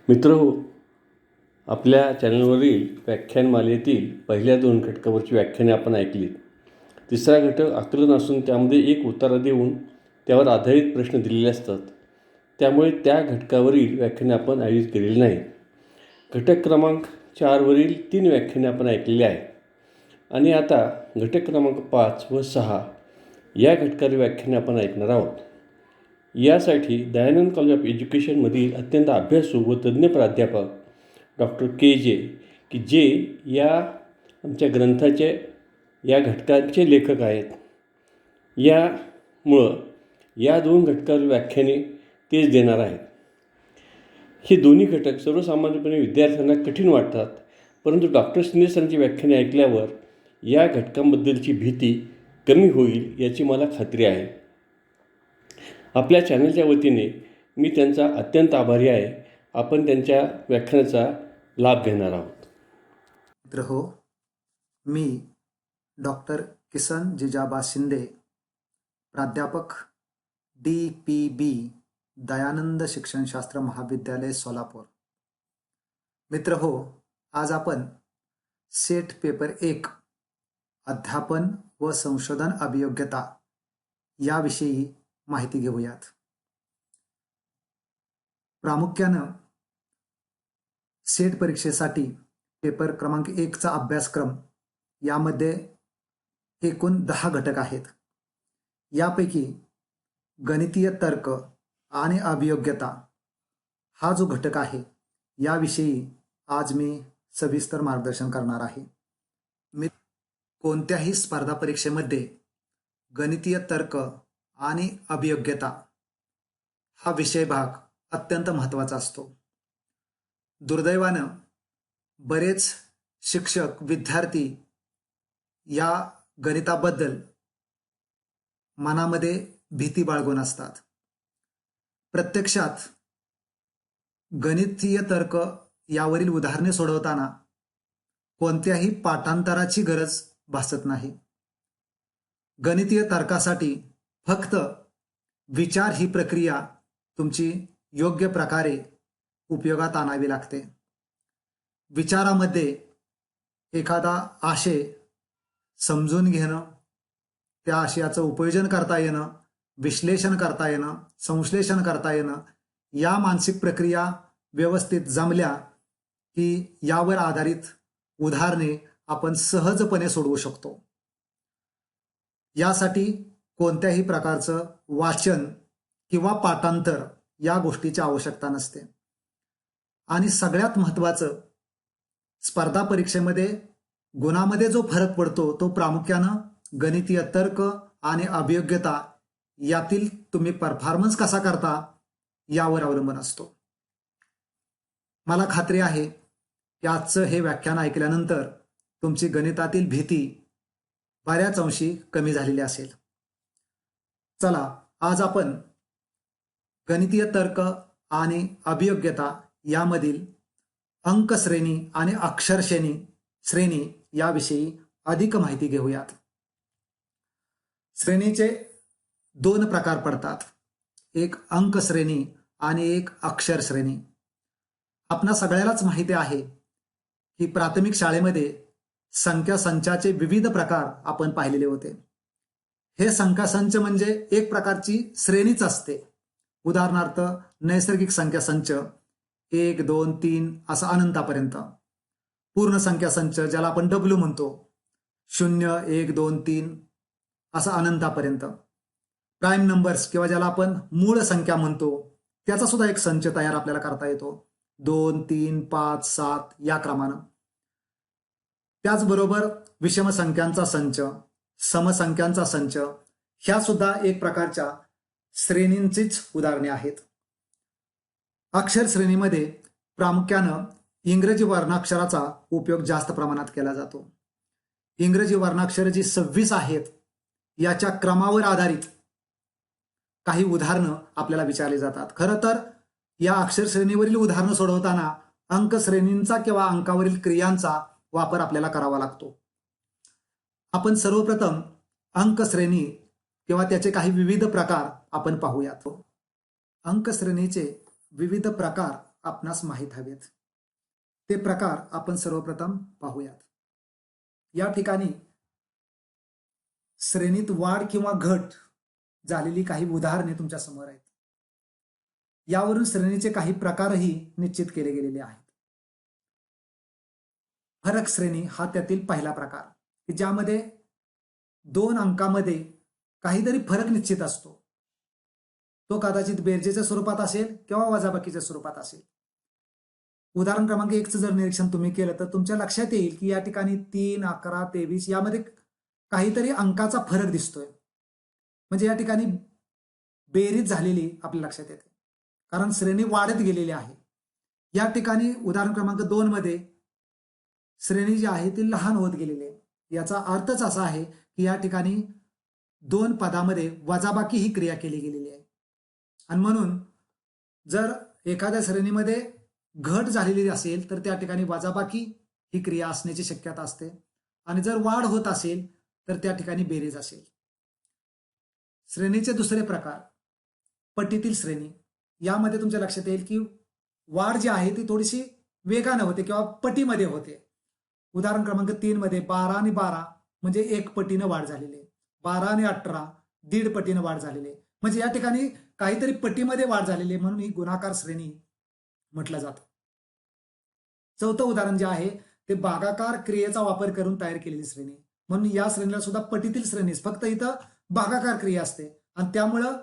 मित्रहो, आपल्या चॅनलवरील व्याख्यानमालेतील पहिल्या 2 घटकावरची व्याख्याने आपण ऐकलीत. तिसरा घटक आकलन असून त्यामध्ये एक उत्तर देऊन त्यावर आधारित प्रश्न दिलेले असतात. त्यामुळे त्या घटकावरील व्याख्याने आपण आयोजित केलेली नाहीत. घटक क्रमांक 4वरील 3 व्याख्याने आपण ऐकलेली आहेत आणि आता घटक क्रमांक 5 व 6 या घटकावरील व्याख्याने आपण ऐकणार आहोत. यासाठी दयानंद कॉलेज ऑफ एज्युकेशनमधील अत्यंत अभ्यासू व तज्ज्ञ प्राध्यापक डॉक्टर के की जे या आमच्या ग्रंथाचे या घटकांचे लेखक आहेत. यामुळं या 2 घटकावरील व्याख्याने तेच देणार आहेत. हे दोन्ही घटक सर्वसामान्यपणे विद्यार्थ्यांना कठीण वाटतात, परंतु डॉक्टर शिंदे सरांची व्याख्याने ऐकल्यावर या घटकांबद्दलची भीती कमी होईल याची मला खात्री आहे. आपल्या चॅनलच्या वतीने मी त्यांचा अत्यंत आभारी आहे. आपण त्यांच्या व्याख्यानाचा लाभ घेणार आहोत. मित्रहो, मी डॉक्टर किसन जिजाबा शिंदे, प्राध्यापक DPB दयानंद शिक्षणशास्त्र महाविद्यालय सोलापूर. मित्रहो, आज आपण सेट पेपर 1 अध्यापन व संशोधन अभियोग्यता याविषयी माहिती घेऊयात. प्रामुख्यानं सेट परीक्षेसाठी पेपर क्रमांक 1चा अभ्यासक्रम यामध्ये एकूण 10 घटक आहेत. यापैकी गणितीय तर्क आणि अभियोग्यता हा जो घटक आहे याविषयी आज मी सविस्तर मार्गदर्शन करणार आहे. मी कोणत्याही स्पर्धा परीक्षेमध्ये गणितीय तर्क आणि अभियोग्यता हा विषय भाग अत्यंत महत्त्वाचा असतो. दुर्दैवानं बरेच शिक्षक विद्यार्थी या गणिताबद्दल मनामध्ये भीती बाळगून असतात. प्रत्यक्षात गणितीय तर्क यावरील उदाहरणे सोडवताना कोणत्याही पाठांतराची गरज भासत नाही. गणितीय तर्कासाठी फक्त विचार ही प्रक्रिया तुमची योग्य प्रकारे उपयोगात आणावी लागते. विचारामध्ये एखादा आशय समजून घेणं, त्या आशयाचं उपयोजन करता येणं, विश्लेषण करता येणं, संश्लेषण करता येणं, या मानसिक प्रक्रिया व्यवस्थित जमल्या की यावर आधारित उदाहरणे आपण सहजपणे सोडवू शकतो. यासाठी कोणत्याही प्रकारचं वाचन किंवा पाठांतर या गोष्टीची आवश्यकता नसते. आणि सगळ्यात महत्त्वाचं, स्पर्धा परीक्षेमध्ये गुणामध्ये जो फरक पडतो तो प्रामुख्यानं गणितीय तर्क आणि अभियोग्यता यातील तुम्ही परफॉर्मन्स कसा करता यावर अवलंबून असतो. मला खात्री आहे की आजचं हे व्याख्यान ऐकल्यानंतर तुमची गणितातील भीती बऱ्याच अंशी कमी झालेली असेल. चला, आज आपण गणितीय तर्क आणि अभियोग्यता यामधील अंकश्रेणी आणि अक्षर श्रेणी याविषयी अधिक माहिती घेऊयात. श्रेणीचे 2 प्रकार पडतात, एक अंक श्रेणी आणि एक अक्षर श्रेणी. आपणा सगळ्यालाच माहिती आहे की प्राथमिक शाळेमध्ये संख्या संचाचे विविध प्रकार आपण पाहिलेले होते. हे संख्या संच म्हणजे एक प्रकारची श्रेणीच असते. उदाहरणार्थ नैसर्गिक संख्या संच 1, 2, 3 असा अनंतापर्यंत. पूर्ण संख्या संच ज्याला आपण W म्हणतो 0, 1, 2, 3 असा अनंतापर्यंत. प्राईम नंबर्स किंवा ज्याला आपण मूळ संख्या म्हणतो त्याचा सुद्धा एक संच तयार आपल्याला करता येतो 2, 3, 5, 7 या क्रमानं. त्याचबरोबर विषम संख्यांचा संच, समसंख्यांचा संच ह्या सुद्धा एक प्रकारच्या श्रेणींचीच उदाहरणे आहेत. अक्षर श्रेणीमध्ये प्रामुख्यानं इंग्रजी वर्णाक्षराचा उपयोग जास्त प्रमाणात केला जातो. इंग्रजी वर्णाक्षर जी 26 आहेत याच्या क्रमावर आधारित काही उदाहरणं आपल्याला विचारली जातात. खरं तर या अक्षर श्रेणीवरील उदाहरणं सोडवताना अंक श्रेणींचा किंवा अंकावरील क्रियांचा वापर आपल्याला करावा लागतो. आपण सर्वप्रथम अंक श्रेणी किंवा त्याचे काही विविध प्रकार आपण पाहूयात. अंक श्रेणीचे विविध प्रकार आपणास माहीत हवेत. ते प्रकार आपण सर्वप्रथम पाहूयात. या ठिकाणी श्रेणीत वाढ किंवा घट झालेली काही उदाहरणे तुमच्या समोर आहेत. यावरून श्रेणीचे काही प्रकारही निश्चित केले गेलेले आहेत. फरक श्रेणी हा त्यातील पहिला प्रकार, की ज्यामध्ये 2 अंकामध्ये काहीतरी फरक निश्चित असतो. तो कदाचित बेरजेच्या स्वरूपात असेल किंवा वजाबाकीच्या स्वरूपात असेल. उदाहरण क्रमांक 1चं जर निरीक्षण तुम्ही केलं तर तुमच्या लक्षात येईल की या ठिकाणी 3, 11, 23 यामध्ये काहीतरी अंकाचा फरक दिसतोय. म्हणजे या ठिकाणी बेरीज झालेली आपल्या लक्षात येते, कारण श्रेणी वाढत गेलेली आहे. या ठिकाणी उदाहरण क्रमांक 2 मध्ये श्रेणी जी आहे ती लहान होत गेलेली आहे. याचा अर्थच असा आहे की या ठिकाणी 2 पदामध्ये वजाबाकी ही क्रिया केली गेलेली आहे. आणि म्हणून जर एखाद्या श्रेणीमध्ये घट झालेली असेल तर त्या ठिकाणी वजाबाकी ही क्रिया असण्याची शक्यता असते, आणि जर वाढ होत असेल तर त्या ठिकाणी बेरीज असेल. श्रेणीचे दुसरे प्रकार पटीतील श्रेणी. यामध्ये तुमच्या लक्षात येईल की वाढ जी आहे ती थोडीशी वेगाने होते किंवा पटीमध्ये होते. उदाहरण क्रमांक 3 मध्ये 12 आणि 12 म्हणजे 1 पटीनं वाढ झालेली आहे. 12 आणि 18 1.5 पटीनं वाढ झालेली आहे. म्हणजे या ठिकाणी काहीतरी पटीमध्ये वाढ झालेली आहे, म्हणून ही गुणाकार श्रेणी म्हटलं जातं. चौथं उदाहरण जे आहे ते भागाकार क्रियेचा वापर करून तयार केलेली श्रेणी, म्हणून या श्रेणीला सुद्धा पटीतील श्रेणीच, फक्त इथं भागाकार क्रिया असते आणि त्यामुळं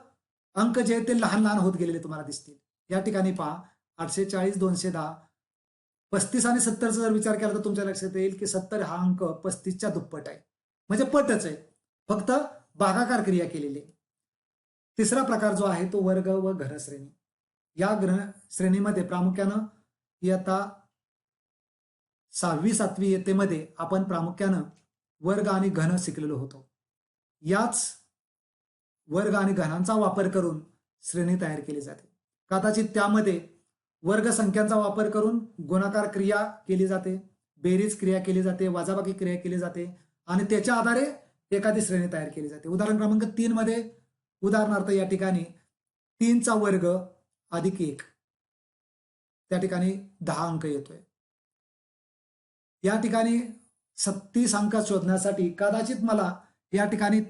अंक जे आहेत ते लहान लहान होत गेलेले तुम्हाला दिसतील. या ठिकाणी पहा 840, 210, 35 आणि 70चा जर विचार केला तर तुमच्या लक्षात येईल की 70 हा अंक 35च्या दुप्पट आहे, म्हणजे पटच आहे, फक्त भागाकार क्रिया केलेली आहे. तिसरा प्रकार जो आहे तो वर्ग व घन श्रेणी. या घन श्रेणीमध्ये प्रामुख्यानं इयत्ता 6वी 7वी इयत्तेमध्ये आपण प्रामुख्यानं वर्ग आणि घन शिकलेलो होतो. याच वर्ग आणि घनांचा वापर करून श्रेणी तयार केली जाते. कदाचित त्यामध्ये वर्ग संख्यांचा वापर करून गुणाकार क्रिया केली जाते, बेरीज क्रिया केली जाते, वजाबाकी क्रिया केली जाते आणि त्याच्या आधारे एखादी श्रेणी तयार केली जाते. उदाहरण क्रमांक 3 मध्ये उदाहरणार्थ या ठिकाणी 3चा वर्ग अधिक 1, त्या ठिकाणी 10 अंक येतोय. या ठिकाणी 36 अंक शोधण्यासाठी कदाचित मला या ठिकाणी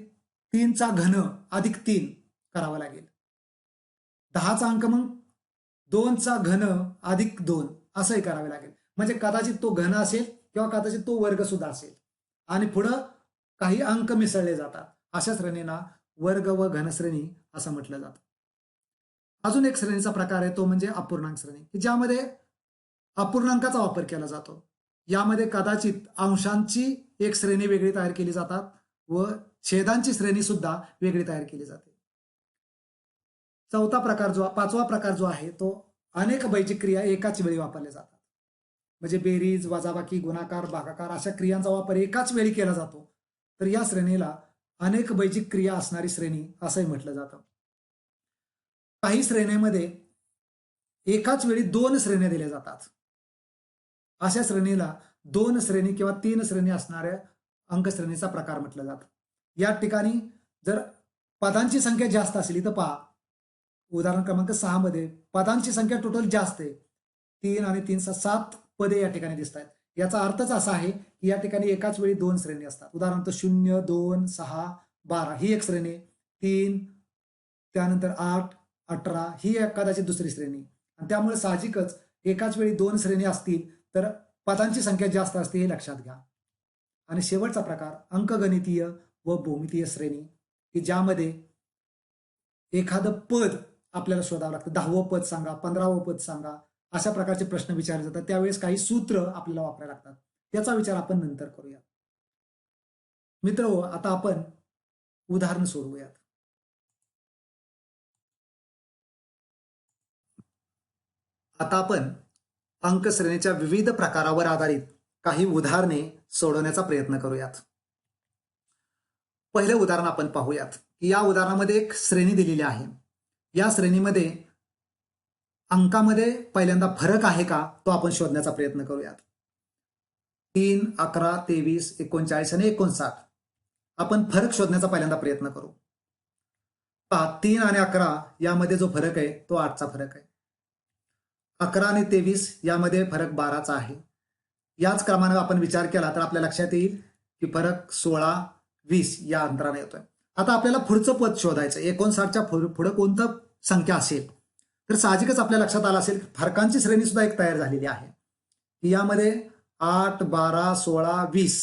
3चा घन अधिक 3 करावा लागेल. 10चा अंक मग 2चा घन अधिक 2 असंही करावे लागेल. म्हणजे कदाचित तो घन असेल किंवा कदाचित तो वर्ग सुद्धा असेल आणि पुढं काही अंक मिसळले जातात. अशा श्रेणींना वर्ग व घन श्रेणी असं म्हटलं जातं. अजून एक श्रेणीचा प्रकार आहे तो म्हणजे अपूर्णांक श्रेणी, की ज्यामध्ये अपूर्णांकाचा वापर केला जातो. यामध्ये कदाचित अंशांची एक श्रेणी वेगळी तयार केली जातात व छेदांची श्रेणी सुद्धा वेगळी तयार केली जाते. पाचवा प्रकार जो आहे तो अनेक बैजिक क्रिया एकाच वेळी वापरल्या जातात. म्हणजे बेरीज, वजाबाकी, गुणाकार, भागाकार अशा क्रियांचा वापर एकाच वेळी केला जातो. तर या श्रेणीला अनेक बैजिक क्रिया असणारी श्रेणी असंही म्हटलं जातं. काही श्रेणीमध्ये एकाच वेळी 2 श्रेण्या दिल्या जातात. अशा श्रेणीला 2 श्रेणी किंवा 3 श्रेणी असणाऱ्या अंक श्रेणीचा प्रकार म्हटलं जातं. या ठिकाणी जर पदांची संख्या जास्त असेल, इथं पहा उदाहरण क्रमांक 6 मध्ये पदांची संख्या टोटल जास्त आहे, 3 आणि 3 7 पदे या ठिकाणी दिसत आहेत. याचा अर्थच असा आहे की या ठिकाणी एकाच वेळी 2 श्रेणी असतात. उदाहरणार्थ 0, 2, 6, 12 ही एक श्रेणी, 3 त्यानंतर 8, 18 ही कदाचित दुसरी श्रेणी. आणि त्यामुळे साहजिकच एकाच वेळी 2 श्रेणी असतील तर पदांची संख्या जास्त असते हे लक्षात घ्या. आणि शेवटचा प्रकार अंकगणितीय व भौमितीय श्रेणी, की ज्यामध्ये एखादं पद आपल्याला शोधावं लागतं. 10वं पद सांगा, 15वं पद सांगा, अशा प्रकारचे प्रश्न विचारले जातात. त्यावेळेस काही सूत्र आपल्याला वापरायला लागतात. त्याचा विचार आपण नंतर करूया. मित्रहो, आता आपण उदाहरण सोडवूयात. आता आपण अंक श्रेणीच्या विविध प्रकारावर आधारित काही उदाहरणे सोडवण्याचा प्रयत्न करूयात. पहिलं उदाहरण आपण पाहूयात की या उदाहरणामध्ये एक श्रेणी दिलेली आहे. या श्रेणीमध्ये अंकामध्ये पहिल्यांदा फरक आहे का तो आपण शोधण्याचा प्रयत्न करूयात. 3, 11, 23, 39 आणि 59 आपण फरक शोधण्याचा पहिल्यांदा प्रयत्न करू. 3 आणि 11 यामध्ये जो फरक आहे तो 8चा फरक आहे. 11 आणि 23 यामध्ये फरक 12चा आहे. याच क्रमाने आपण विचार केला तर आपल्या लक्षात येईल की फरक 16, 20 या अंतराने येतोय. आता आपल्याला पुढचं पद शोधायचं. 59च्या पुढे कोणतं संख्या असेल तर साहजिकच आपल्या लक्षात आलं असेल फरकांची श्रेणी सुद्धा एक तयार झालेली आहे. यामध्ये 8, 12, 16, 20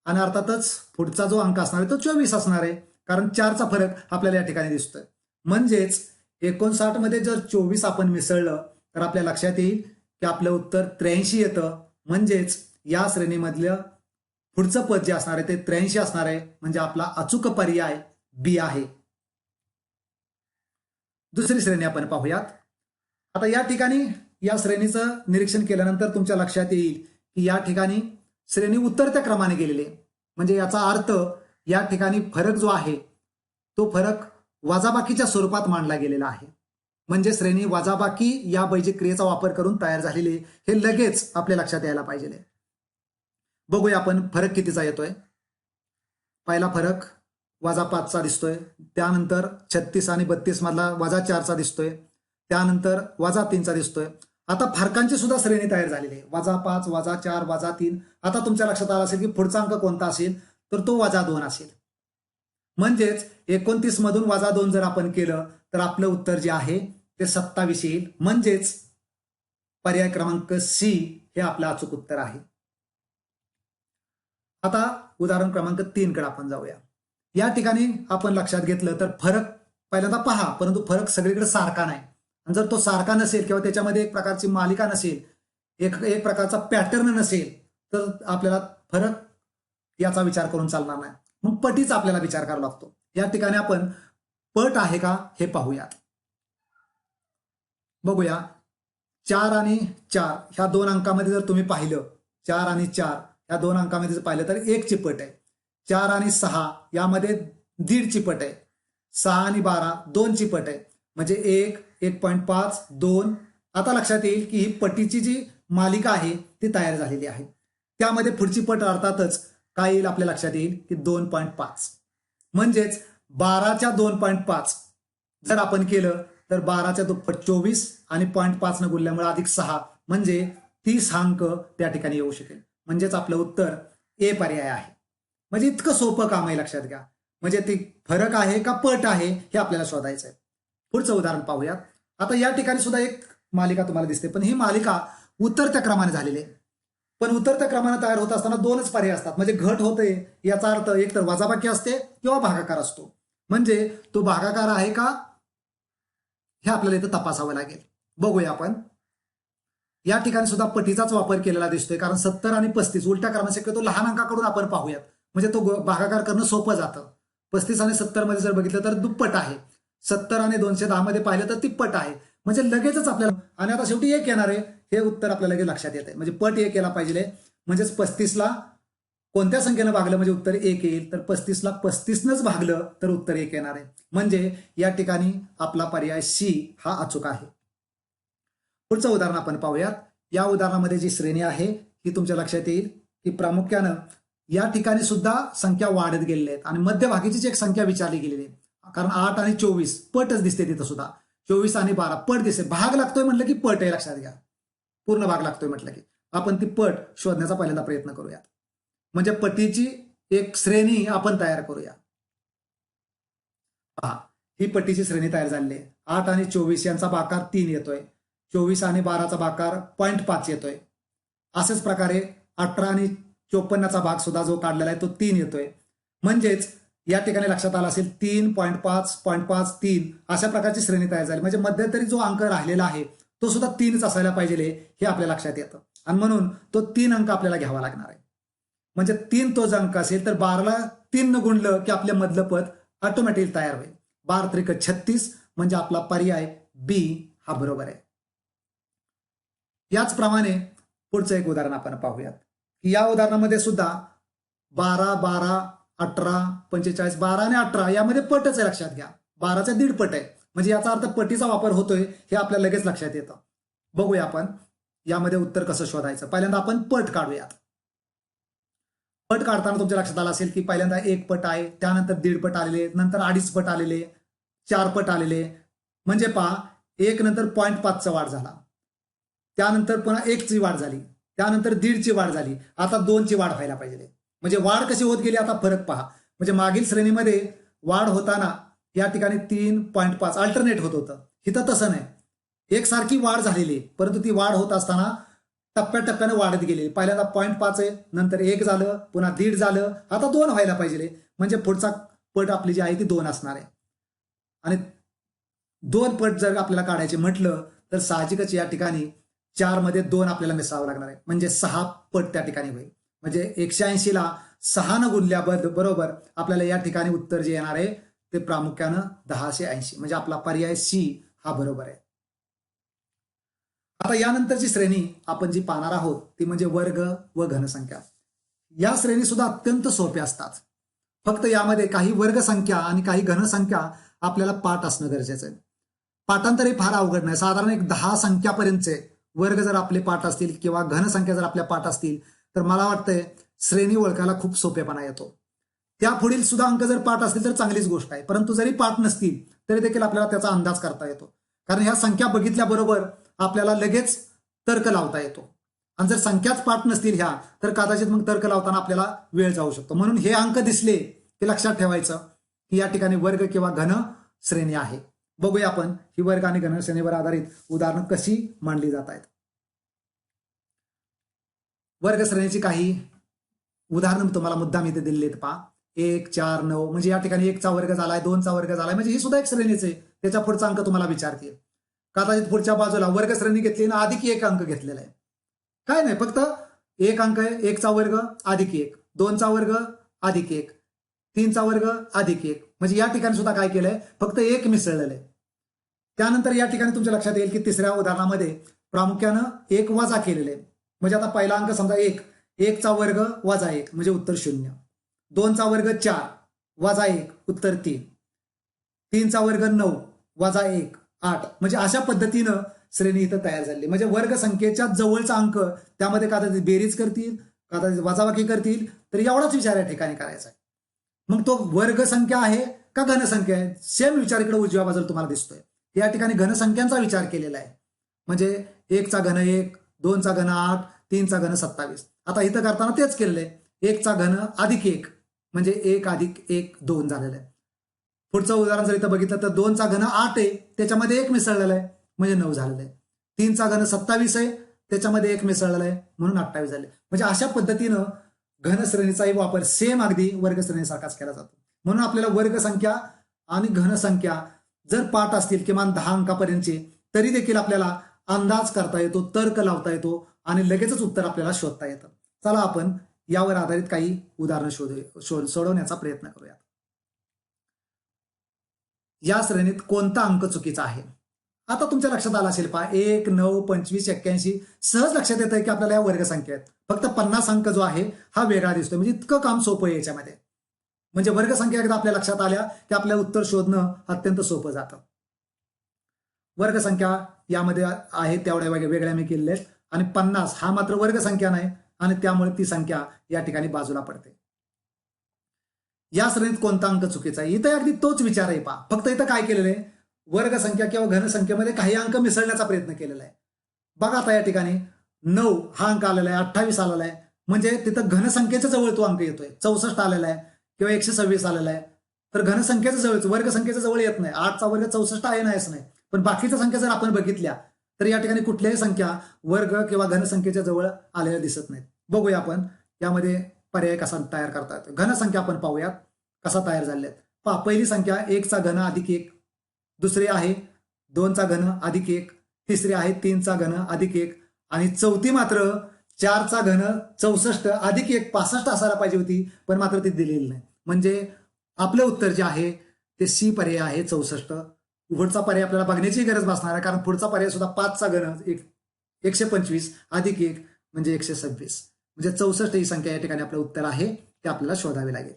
आणि अर्थातच पुढचा जो अंक असणार आहे तो 24 असणार आहे, कारण 4चा फरक आपल्याला या ठिकाणी दिसतोय. म्हणजेच 59 मध्ये जर 24 आपण मिसळलं तर आपल्या लक्षात येईल की आपलं उत्तर 83 येतं. म्हणजेच या श्रेणीमधलं पुढचं पद जे असणार आहे ते 83 असणार आहे. म्हणजे आपला अचूक पर्याय बी आहे. दुसरी श्रेणी आपण पाहूयात. आता या ठिकाणी या श्रेणीचं निरीक्षण केल्यानंतर तुमच्या लक्षात येईल की या ठिकाणी श्रेणी उतरत्या क्रमाने गेलेली आहे. म्हणजे याचा अर्थ या ठिकाणी फरक जो आहे तो फरक वजाबाकीच्या स्वरूपात मांडला गेलेला आहे. म्हणजे श्रेणी वजाबाकी या बैजिक क्रियेचा वापर करून तयार झालेली हे लगेच आपल्या लक्षात यायला पाहिजे. बघूया आपण फरक कितीचा येतोय. पहिला फरक -5चा दिसतोय. त्यानंतर 36 आणि 32 मधला -4चा दिसतोय. त्यानंतर -3चा दिसतोय. आता फरकांची सुद्धा श्रेणी तयार झालेली आहे. -5, -4, -3. आता तुमच्या लक्षात आलं असेल की पुढचा अंक कोणता असेल तर तो -2 असेल. म्हणजेच 29 मधून -2 जर आपण केलं तर आपलं उत्तर जे आहे ते 27 येईल. म्हणजेच पर्याय क्रमांक सी हे आपलं अचूक उत्तर आहे. आता उदाहरण क्रमांक 3 कडे आपण जाऊया. या ठिकाणी आपण लक्षात घेतलं तर फरक पहिल्यांदा पहा, परंतु फरक सगळीकडे सारखा नाही. आणि जर तो सारखा नसेल किंवा त्याच्यामध्ये एक प्रकारची मालिका नसेल, एक प्रकारचा पॅटर्न नसेल तर आपल्याला फरक याचा विचार करून चालणार नाही. मग पटीचा आपल्याला विचार करावा लागतो. या ठिकाणी आपण पट आहे का हे पाहूयात. बघूया 4 आणि 4 ह्या दोन अंकामध्ये जर तुम्ही पाहिलं, 4 आणि 4 या दोन अंकामध्ये जर पाहिलं तर 1 ची पट आहे. 4 आणि 6 यामध्ये 1.5 ची पट आहे. 6 आणि 12 2 ची पट आहे. म्हणजे 1, 1.5, 2. आता लक्षात येईल की ही पटीची जी मालिका आहे ती तयार झालेली आहे. त्यामध्ये पुढची पट अर्थातच काय येईल आपल्या लक्षात येईल की 2.5. म्हणजेच 12च्या 2.5 जर आपण केलं तर 12च्या दुप्पट 24 आणि 0.5 न गुणल्यामुळे +6 म्हणजे 30 अंक त्या ठिकाणी येऊ शकेल. म्हणजेच आपलं उत्तर ए पर्याय आहे. म्हणजे इतकं सोपं काम आहे, लक्षात घ्या. म्हणजे ती फरक आहे का पट आहे हे आपल्याला शोधायचं आहे. पुढचं उदाहरण पाहूयात. आता या ठिकाणी सुद्धा एक मालिका तुम्हाला दिसते, पण ही मालिका उतरत्या क्रमाने झालेली आहे. पण उतरत्या क्रमाने तयार होत असताना 2च पर्याय असतात. म्हणजे घट होते याचा अर्थ एक तर वजाबाकी असते किंवा भागाकार असतो. म्हणजे तो भागाकार आहे का हे आपल्याला इथं तपासावं लागेल. बघूया आपण. या ठिकाणी सुद्धा पटीचाच वापर केलेला दिसतोय, कारण 70 आणि 35 उलट्या क्रमाने शक्यतो लहान अंकाकडून आपण पाहूयात. म्हणजे तो भागाकार करणं सोपं जातं. 35 आणि 70 मध्ये जर बघितलं तर दुप्पट आहे. 70 आणि 210 मध्ये पाहिलं तर तिप्पट आहे. म्हणजे लगेचच आपल्याला, आणि आता शेवटी 1 येणार आहे हे उत्तर आपल्याला लगेच लक्षात येते. म्हणजे पट 1 केला पाहिजे. म्हणजेच 35ला कोणत्या संख्येनं भागलं म्हणजे उत्तर 1 येईल, तर 35ला 35नच भागलं तर उत्तर 1 येणार आहे. म्हणजे या ठिकाणी आपला पर्याय सी हा अचूक आहे. पुढचं उदाहरण आपण पाहूयात. या उदाहरणामध्ये जी श्रेणी आहे ही तुमच्या लक्षात येईल की प्रामुख्यानं या ठिकाणी सुद्धा संख्या वाढत गेलेल्या आहेत आणि मध्यभागीचीच एक संख्या विचारली गेलेली आहे. कारण 8 आणि 24 पटच दिसते तिथं सुद्धा. 24 आणि 12 पट दिसते. भाग लागतोय म्हटलं की पट आहे, लक्षात घ्या. पूर्ण भाग लागतोय म्हटलं की आपण ती पट शोधण्याचा पहिल्यांदा प्रयत्न करूयात. म्हणजे पटीची एक श्रेणी आपण तयार करूया. पहा, ही पटीची श्रेणी तयार झालेली आहे. 8 आणि 24 यांचा भागाकार 3 येतोय. 24 आणि 12चा भागाकार 0.5 येतोय. अशाच प्रकारे 18 आणि 54चा भाग सुद्धा जो काढलेला आहे तो 3 येतोय. म्हणजेच या ठिकाणी लक्षात आलं असेल 3.5, 0.5, 3 अशा प्रकारची श्रेणी तयार झाली. म्हणजे मध्यंतरी जो अंक राहिलेला आहे तो सुद्धा 3च असायला पाहिजे हे आपल्या लक्षात येतं. आणि म्हणून तो 3 अंक आपल्याला घ्यावा लागणार आहे. म्हणजे 3 तोच अंक असेल तर 12ला 3 न गुणलं की आपल्या मधलं पद ऑटोमॅटिक तयार होईल. 12 त्रिक 36 म्हणजे आपला पर्याय बी हा बरोबर आहे. याचप्रमाणे पुढचं एक उदाहरण आपण पाहूयात की या उदाहरणामध्ये सुद्धा 12, 12, 18, 45, 12 आणि 18 यामध्ये पटच आहे, लक्षात घ्या. 12चा 1.5 पट आहे. म्हणजे याचा अर्थ पटीचा वापर होतोय हे आपल्याला लगेच लक्षात येतं. बघूया आपण यामध्ये उत्तर कसं शोधायचं. पहिल्यांदा आपण पट काढूयात. पट काढताना तुमच्या लक्षात आलं असेल की पहिल्यांदा 1 पट आहे, त्यानंतर 1.5 पट आलेले, नंतर 2.5 पट आलेले, 4 पट आलेले. म्हणजे पहा 1 नंतर 0.5चा वाढ झाला. त्यानंतर पुन्हा 1ची वाढ झाली, त्यानंतर 1.5ची वाढ झाली, आता 2ची वाढ व्हायला पाहिजे. म्हणजे वाढ कशी होत गेली आता फरक पहा. म्हणजे मागील श्रेणीमध्ये वाढ होताना या ठिकाणी 3.5 अल्टरनेट होत होतं. इथं तसं नाही, एकसारखी वाढ झालेली आहे, परंतु ती वाढ होत असताना टप्प्याटप्प्याने वाढत गेली. पहिल्यांदा 0.5 आहे, नंतर 1 झालं, पुन्हा 1.5 झालं, आता 2 व्हायला पाहिजे. म्हणजे पुढचा पट आपली जी आहे ती 2 असणार आहे. आणि 2 पट जर आपल्याला काढायचे म्हटलं तर साहजिकच या ठिकाणी 4 मध्ये 2 आपल्याला मिसळावं लागणार आहे. म्हणजे 6 पट त्या ठिकाणी होईल. म्हणजे 180ला 6 गुणल्याबरोबर आपल्याला या ठिकाणी उत्तर जे येणार आहे ते प्रामुख्यानं 1080. म्हणजे आपला पर्याय सी हा बरोबर आहे. आता यानंतरची श्रेणी आपण जी पाहणार आहोत ती म्हणजे वर्ग व घनसंख्या. या श्रेणी सुद्धा अत्यंत सोप्या असतात. फक्त यामध्ये काही वर्गसंख्या आणि काही घनसंख्या आपल्याला पाठ असणं गरजेचं आहे. पाठांतरही फार अवघड नाही. साधारण एक 10 संख्यापर्यंतचे वर्ग जर आपले पाठ असतील किंवा घनसंख्या जर आपल्या पाठ असतील तर मला वाटतंय श्रेणी ओळखायला खूप सोपेपणा येतो. त्या पुढील सुद्धा अंक जर पाठ असतील तर चांगलीच गोष्ट आहे, परंतु जरी पाठ नसतील तरी देखील आपल्याला त्याचा अंदाज करता येतो. कारण ह्या संख्या बघितल्याबरोबर आपल्याला लगेच तर्क लावता येतो. आणि जर संख्याच पाठ नसतील ह्या तर कदाचित मग तर्क लावताना आपल्याला वेळ जाऊ शकतो. म्हणून हे अंक दिसले की लक्षात ठेवायचं की या ठिकाणी वर्ग किंवा घन श्रेणी आहे. बघूया आपण ही वर्ग आणि घन श्रेणीवर आधारित उदाहरणं कशी मांडली जात आहेत. वर्ग श्रेणीची काही उदाहरणं तुम्हाला मुद्दाम इथे दिलेली आहेत पहा. 1, 4, 9 म्हणजे या ठिकाणी 1चा वर्ग झालाय, 2चा वर्ग झालाय, म्हणजे ही सुद्धा एक श्रेणीच आहे. त्याच्या पुढचा अंक तुम्हाला विचारतील. कदाचित पुढच्या बाजूला वर्ग श्रेणी घेतली ना अधिक 1 अंक घेतलेला आहे. काय नाही, फक्त 1 अंक आहे. 1चा वर्ग अधिक 1, 2चा वर्ग अधिक 1, 3चा वर्ग अधिक 1. म्हणजे या ठिकाणी सुद्धा काय केलंय, फक्त 1 मिसळलेलं आहे. त्यानंतर या ठिकाणी तुमच्या लक्षात येईल की तिसऱ्या उदाहरणामध्ये प्रामुख्यानं 1 वजा केलेलं आहे. म्हणजे आता पहिला अंक समजा 1, 1चा वर्ग वजा 1 म्हणजे उत्तर 0, 2चा वर्ग 4 वजा 1 उत्तर 3, 3चा वर्ग 9 वजा 1 8. म्हणजे अशा पद्धतीनं श्रेणी इथं तयार झाली. म्हणजे वर्ग संख्येच्या जवळचा अंक त्यामध्ये कदाचित बेरीज करतील, कदाचित वजाबाकी करतील, तर एवढाच विचार या ठिकाणी करायचा आहे. मग तो वर्ग संख्या आहे का घनसंख्या आहे, सेम विचार इकडे उजव्या बाजूला तुम्हाला दिसतोय. या ठिकाणी घनसंख्यांचा विचार केलेला आहे. म्हणजे 1चा घन 1, 2चा घन 8, 3चा घन 27. आता इथं करताना तेच केलेलं आहे. 1चा घन अधिक 1 म्हणजे 1 अधिक 1 2 झालेलं आहे. पुढचं उदाहरण जर इथं बघितलं तर 2चा घन 8 आहे, त्याच्यामध्ये 1 मिसळलेला आहे म्हणजे 9 झालेलं आहे. 3चा घन 27 आहे, त्याच्यामध्ये 1 मिसळलेला आहे म्हणून 28 झाले. म्हणजे अशा पद्धतीनं घन श्रेणीचाही वापर सेम अगदी वर्ग श्रेणीसारखाच केला जातो. म्हणून आपल्याला वर्ग संख्या आणि घनसंख्या जर पाठ असतील किमान 10 अंकापर्यंतचे तरी देखील आपल्याला अंदाज करता येतो, तर्क लावता येतो आणि लगेचच उत्तर आपल्याला शोधता येतं. चला आपण यावर आधारित काही उदाहरणं सोडवण्याचा प्रयत्न करूया. या श्रेणीत कोणता अंक चुकीचा आहे. आता तुमच्या लक्षात आला असेल पहा, 1, 9, 25, 81 सहज लक्षात येत आहे की आपल्याला या वर्ग संख्या आहेत. फक्त 50 अंक जो आहे हा वेगळा दिसतोय. म्हणजे इतकं काम सोपं आहे याच्यामध्ये. म्हणजे वर्ग संख्या एकदा आपल्या लक्षात आल्या की आपल्याला उत्तर शोधणं अत्यंत सोपं जातं. वर्ग संख्या यामध्ये आहे तेवढ्या वेगळ्या मी केलेल्या आहेत आणि 50 हा मात्र वर्ग संख्या नाही आणि त्यामुळे ती संख्या या ठिकाणी बाजूला पडते. या श्रेणीत कोणता अंक चुकीचा आहे, इथं अगदी तोच विचार आहे पहा. फक्त इथं काय केलेलं आहे, वर्ग संख्या किंवा घनसंख्येमध्ये काही अंक मिसळण्याचा प्रयत्न केलेला आहे. बघा आता या ठिकाणी 9 हा अंक आलेला आहे, 28 आलेला आहे, म्हणजे तिथं घनसंख्येच्या जवळ तो अंक येतोय. 64 आलेला आहे किंवा 126 आलेला आहे. तर घनसंख्येच्या जवळ, वर्ग संख्येच्या जवळ येत नाही. 8चा वर्ग 64 आहे नाहीच नाही. पण बाकीच्या संख्या जर आपण बघितल्या तर या ठिकाणी कुठल्याही संख्या वर्ग किंवा घनसंख्येच्या जवळ आलेल्या दिसत नाहीत. बघूया आपण यामध्ये पर्याय कसा तयार करता येतो. घनसंख्या आपण पाहूयात कसा तयार झालेला आहे. पहा, पहिली संख्या 1चा घन अधिक 1, दुसरी आहे 2चा घन अधिक 1, तिसरी आहे 3चा घन अधिक 1 आणि चौथी मात्र 4चा घन 64 अधिक 1 65 असायला पाहिजे होती, पण मात्र ती दिलेली नाही. म्हणजे आपलं उत्तर जे आहे ते सी पर्याय आहे 64. पुढचा पर्याय आपल्याला बघण्याची गरज भासणार आहे, कारण पुढचा पर्याय सुद्धा 5चा घन 125 अधिक 1 म्हणजे 126. म्हणजे 64 ही संख्या या ठिकाणी आपलं उत्तर आहे, ते आपल्याला शोधावे लागेल.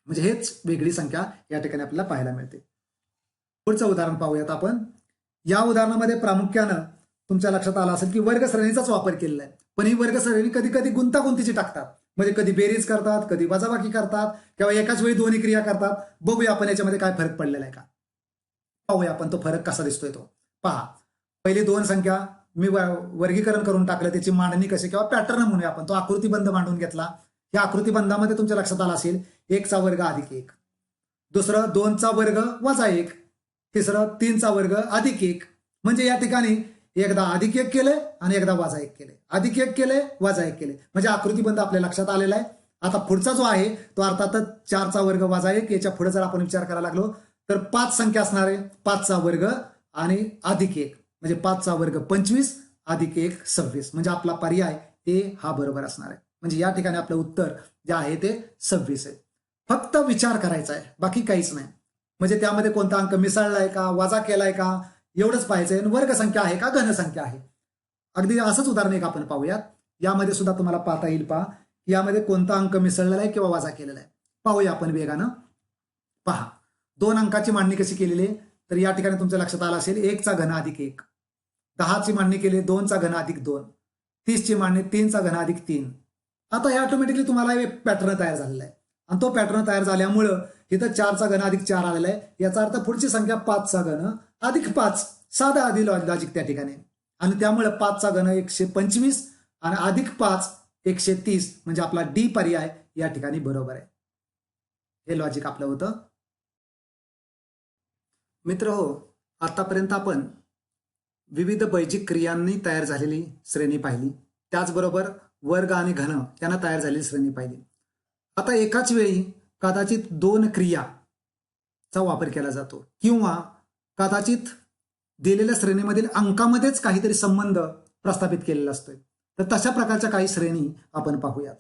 म्हणजे हेच वेगळी संख्या या ठिकाणी आपल्याला पाहायला मिळते. पुढचं उदाहरण पाहूयात आपण. या उदाहरणामध्ये प्रामुख्यानं तुमच्या लक्षात आलं असेल की वर्ग श्रेणीचाच वापर केलेला आहे. पण ही वर्ग श्रेणी कधी कधी गुंतागुंतीची टाकतात. म्हणजे कधी बेरीज करतात, कधी वजाबाकी करतात किंवा एकाच वेळी दोन्ही क्रिया करतात. बघूया आपण याच्यामध्ये काय फरक पडलेला आहे का. पाहूया आपण तो फरक कसा दिसतोय तो. पहा, पहिली 2 संख्या मी वर्गीकरण करून टाकलं, त्याची मांडणी कशी किंवा पॅटर्न म्हणूया आपण, तो आकृतीबंध मांडून घेतला. या आकृतीबंधामध्ये तुमच्या लक्षात आला असेल 1चा वर्ग अधिक 1, दुसरं 2चा वर्ग वजा 1, तिसरं 3चा वर्ग अधिक 1. म्हणजे या ठिकाणी एकदा अधिक 1 केलंय आणि एकदा वजा 1 केलंय, अधिक 1 केलंय वजा 1 केलंय, म्हणजे आकृतीबंध आपल्या लक्षात आलेला आहे. आता पुढचा जो आहे तो अर्थातच 4चा वर्ग वजा 1. याच्या पुढे जर आपण विचार करायला लागलो तर 5 संख्या असणार आहे, 5चा वर्ग आणि अधिक 1, म्हणजे 5चा वर्ग 25 अधिक 1 26. म्हणजे आपला पर्याय ए हा बरोबर असणार आहे. म्हणजे या ठिकाणी आपलं उत्तर जे आहे ते 26 आहे. फक्त विचार करायचा आहे, बाकी काहीच नाही. म्हणजे त्यामध्ये कोणता अंक मिसळलाय का, वजा केलाय का, एवढंच पाहायचंय. वर्ग संख्या आहे का घनसंख्या आहे. अगदी असंच उदाहरण एक आपण पाहूयात. यामध्ये सुद्धा तुम्हाला पाहता येईल. पहा यामध्ये कोणता अंक मिसळलेला आहे किंवा वजा केलेला आहे. पाहूया आपण वेगानं. पहा 2 अंकाची मांडणी कशी केलेली आहे. तर या ठिकाणी तुमच्या लक्षात आलं असेल 1चा घन अधिक 1, 10ची मांडणी केली 2चा घन अधिक 2, 30ची मांडणी 3चा घन अधिक 3. आता हे ऑटोमॅटिकली तुम्हाला एक पॅटर्न तयार झालेला आहे आणि तो पॅटर्न तयार झाल्यामुळं इथं 4चा घन अधिक 4 आलेला आहे. याचा अर्थ पुढची संख्या 5चा घन अधिक 5. साधा आधी लॉजिक त्या ठिकाणी. आणि त्यामुळे 5चा घन 125 आणि अधिक 5 130. म्हणजे आपला डी पर्याय या ठिकाणी बरोबर आहे. हे लॉजिक आपलं होतं. मित्र हो, आतापर्यंत आपण विविध बैजिक क्रियांनी तयार झालेली श्रेणी पाहिली, त्याचबरोबर वर्ग आणि घन यांना तयार झालेली श्रेणी पाहिली. आता एकाच वेळी कदाचित 2 क्रियाचा वापर केला जातो किंवा कदाचित दिलेल्या श्रेणीमधील अंकामध्येच काहीतरी संबंध प्रस्थापित केलेला असतोय. तर तशा प्रकारच्या काही श्रेणी आपण पाहूयात.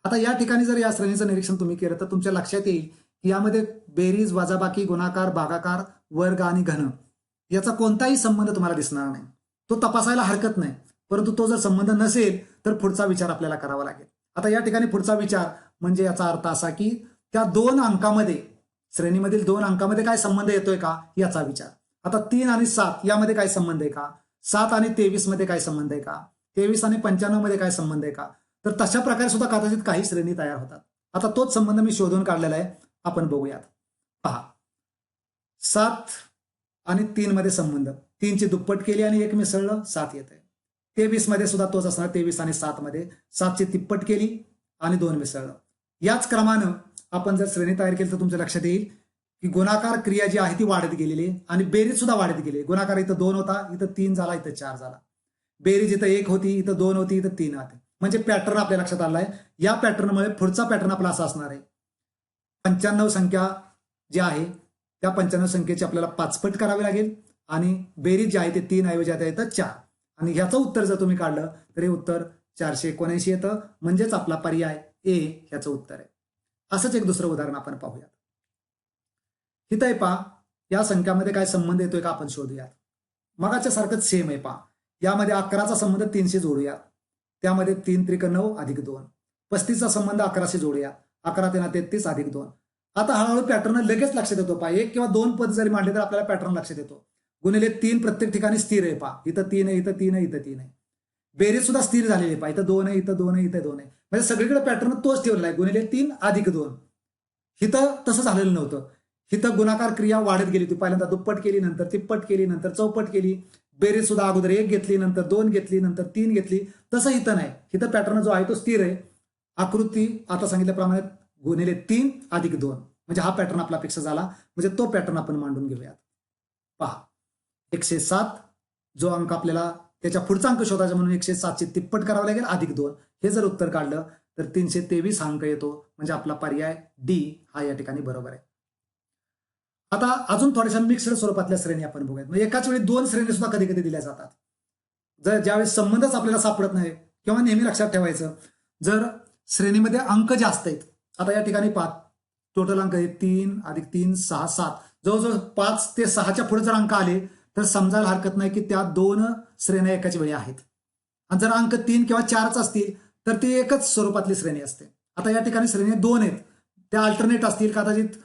आता या ठिकाणी जर या श्रेणीचं निरीक्षण तुम्ही केलं तर तुमच्या लक्षात येईल की यामध्ये बेरीज, वजाबाकी, गुणाकार, भागाकार, वर्ग आणि घन याचा कोणताही संबंध तुम्हाला दिसणार नाही. तो तपासायला हरकत नाही, परंतु तो जर संबंध नसेल तर पुढचा विचार आपल्याला करावा लागेल. आता या ठिकाणी पुढचा विचार म्हणजे याचा अर्थ असा की त्या 2 अंकामध्ये, श्रेणीमधील 2 अंकामध्ये काय संबंध येतोय का याचा विचार. आता 3 आणि 7 यामध्ये काय संबंध आहे का, 7 आणि 23 मध्ये काय संबंध आहे का, 23 आणि 95 मध्ये काय संबंध आहे का. तर तशा प्रकारे सुद्धा कदाचित काही श्रेणी तयार होतात. आता तोच संबंध मी शोधून काढलेला आहे, आपण बघूयात. पहा 7 आणि 3 मध्ये संबंध, 3ची दुप्पट केली आणि 1 मिसळलं 7 येत आहे. 23 मध्ये सुद्धा तोच असणार, 23 आणि 7 मध्ये 7ची तिप्पट केली आणि 2 मिसळलं. याच क्रमानं आपण जर श्रेणी तयार केली तर तुमच्या लक्षात येईल की गुणाकार क्रिया जी आहे ती वाढत गेलेली आहे आणि बेरीज सुद्धा वाढत गेली. गुणाकार इथं 2 होता, इथं 3 झाला, इथं 4 झाला. बेरीज इथं 1 होती, इथं 2 होती, इथं 3 होते. म्हणजे पॅटर्न आपल्या लक्षात आला आहे. या पॅटर्नमुळे पुढचा पॅटर्न आपला असा असणार आहे. 95 संख्या जी आहे त्या 95 संख्येची आपल्याला 5 पट करावी लागेल आणि बेरीज जी आहे ते 3 ऐवजी आता येतं 4. आणि ह्याचं उत्तर जर तुम्ही काढलं तर हे उत्तर 479 येतं. म्हणजेच आपला पर्याय ए ह्याचं उत्तर आहे. असंच एक दुसरं उदाहरण आपण पाहूयात. इथं पहा या संख्यामध्ये काय संबंध येतोय का आपण शोधूयात. मगाच्या सारखंच सेम आहे. पहा यामध्ये 11चा संबंध 300 जोडूया, त्यामध्ये 3 त्रिक 9 अधिक 2. 35चा संबंध 1100 जोडूया, 11 3 33 अधिक 2. आता हळूहळू पॅटर्न लगेच लक्षात येतो. पहा 1 किंवा 2 पद जरी मांडले तर आपल्याला पॅटर्न लक्षात येतो. गुणिले 3 प्रत्येक ठिकाणी स्थिर आहे. पहा इथं 3 आहे, इथं 3 आहे, इथं 3 आहे. बेरीज सुद्धा स्थिर झालेली आहे. पहा इथं 2 आहे, इथं 2 आहे, इथं 2 आहे. म्हणजे सगळीकडे पॅटर्न तोच ठेवलेला आहे, गुणिले 3 अधिक 2. इथं तसं झालेलं नव्हतं. इथं गुणाकार क्रिया वाढत गेली होती. पहिल्यांदा दुप्पट केली, नंतर तिप्पट केली, नंतर चौपट केली. बेरीज सुद्धा अगोदर 1 घेतली, नंतर 2 घेतली, नंतर 3 घेतली. तसं इथं नाही. इथं पॅटर्न जो आहे तो स्थिर आहे. आकृती आता सांगितल्याप्रमाणे गुणिले 3 अधिक 2 म्हणजे हा पॅटर्न आपला फिक्स झाला. म्हणजे तो पॅटर्न आपण मांडून घेऊयात. पहा 107 जो अंक आपल्याला त्याच्या पुढचा अंक शोधायचा म्हणून 107ची तिप्पट करावं लागेल अधिक 2. हे जर उत्तर काढलं तर 323 अंक येतो. म्हणजे आपला पर्याय डी हा या ठिकाणी बरोबर आहे. आता अजून थोड्याशा मिक्सड स्वरूपातल्या श्रेणी आपण बघूयात. म्हणजे एकाच वेळी 2 श्रेणी सुद्धा कधी कधी दिल्या जातात. जर ज्यावेळेस संबंधच आपल्याला सापडत नाही किंवा नेहमी लक्षात ठेवायचं जर श्रेणीमध्ये अंक जास्त आहेत. आता या ठिकाणी 5 टोटल अंक आहेत 3 अधिक 3 6 7. जवळजवळ 5 ते 6च्या पुढे जर अंक आले तर समजायला हरकत नाही की त्या 2 श्रेण्या एकाच वेळी आहेत. आणि जर अंक 3 किंवा 4च असतील तर ती एकच स्वरूपातली श्रेणी असते. आता या ठिकाणी श्रेणी 2 आहेत, त्या अल्टरनेट असतील, कदाचित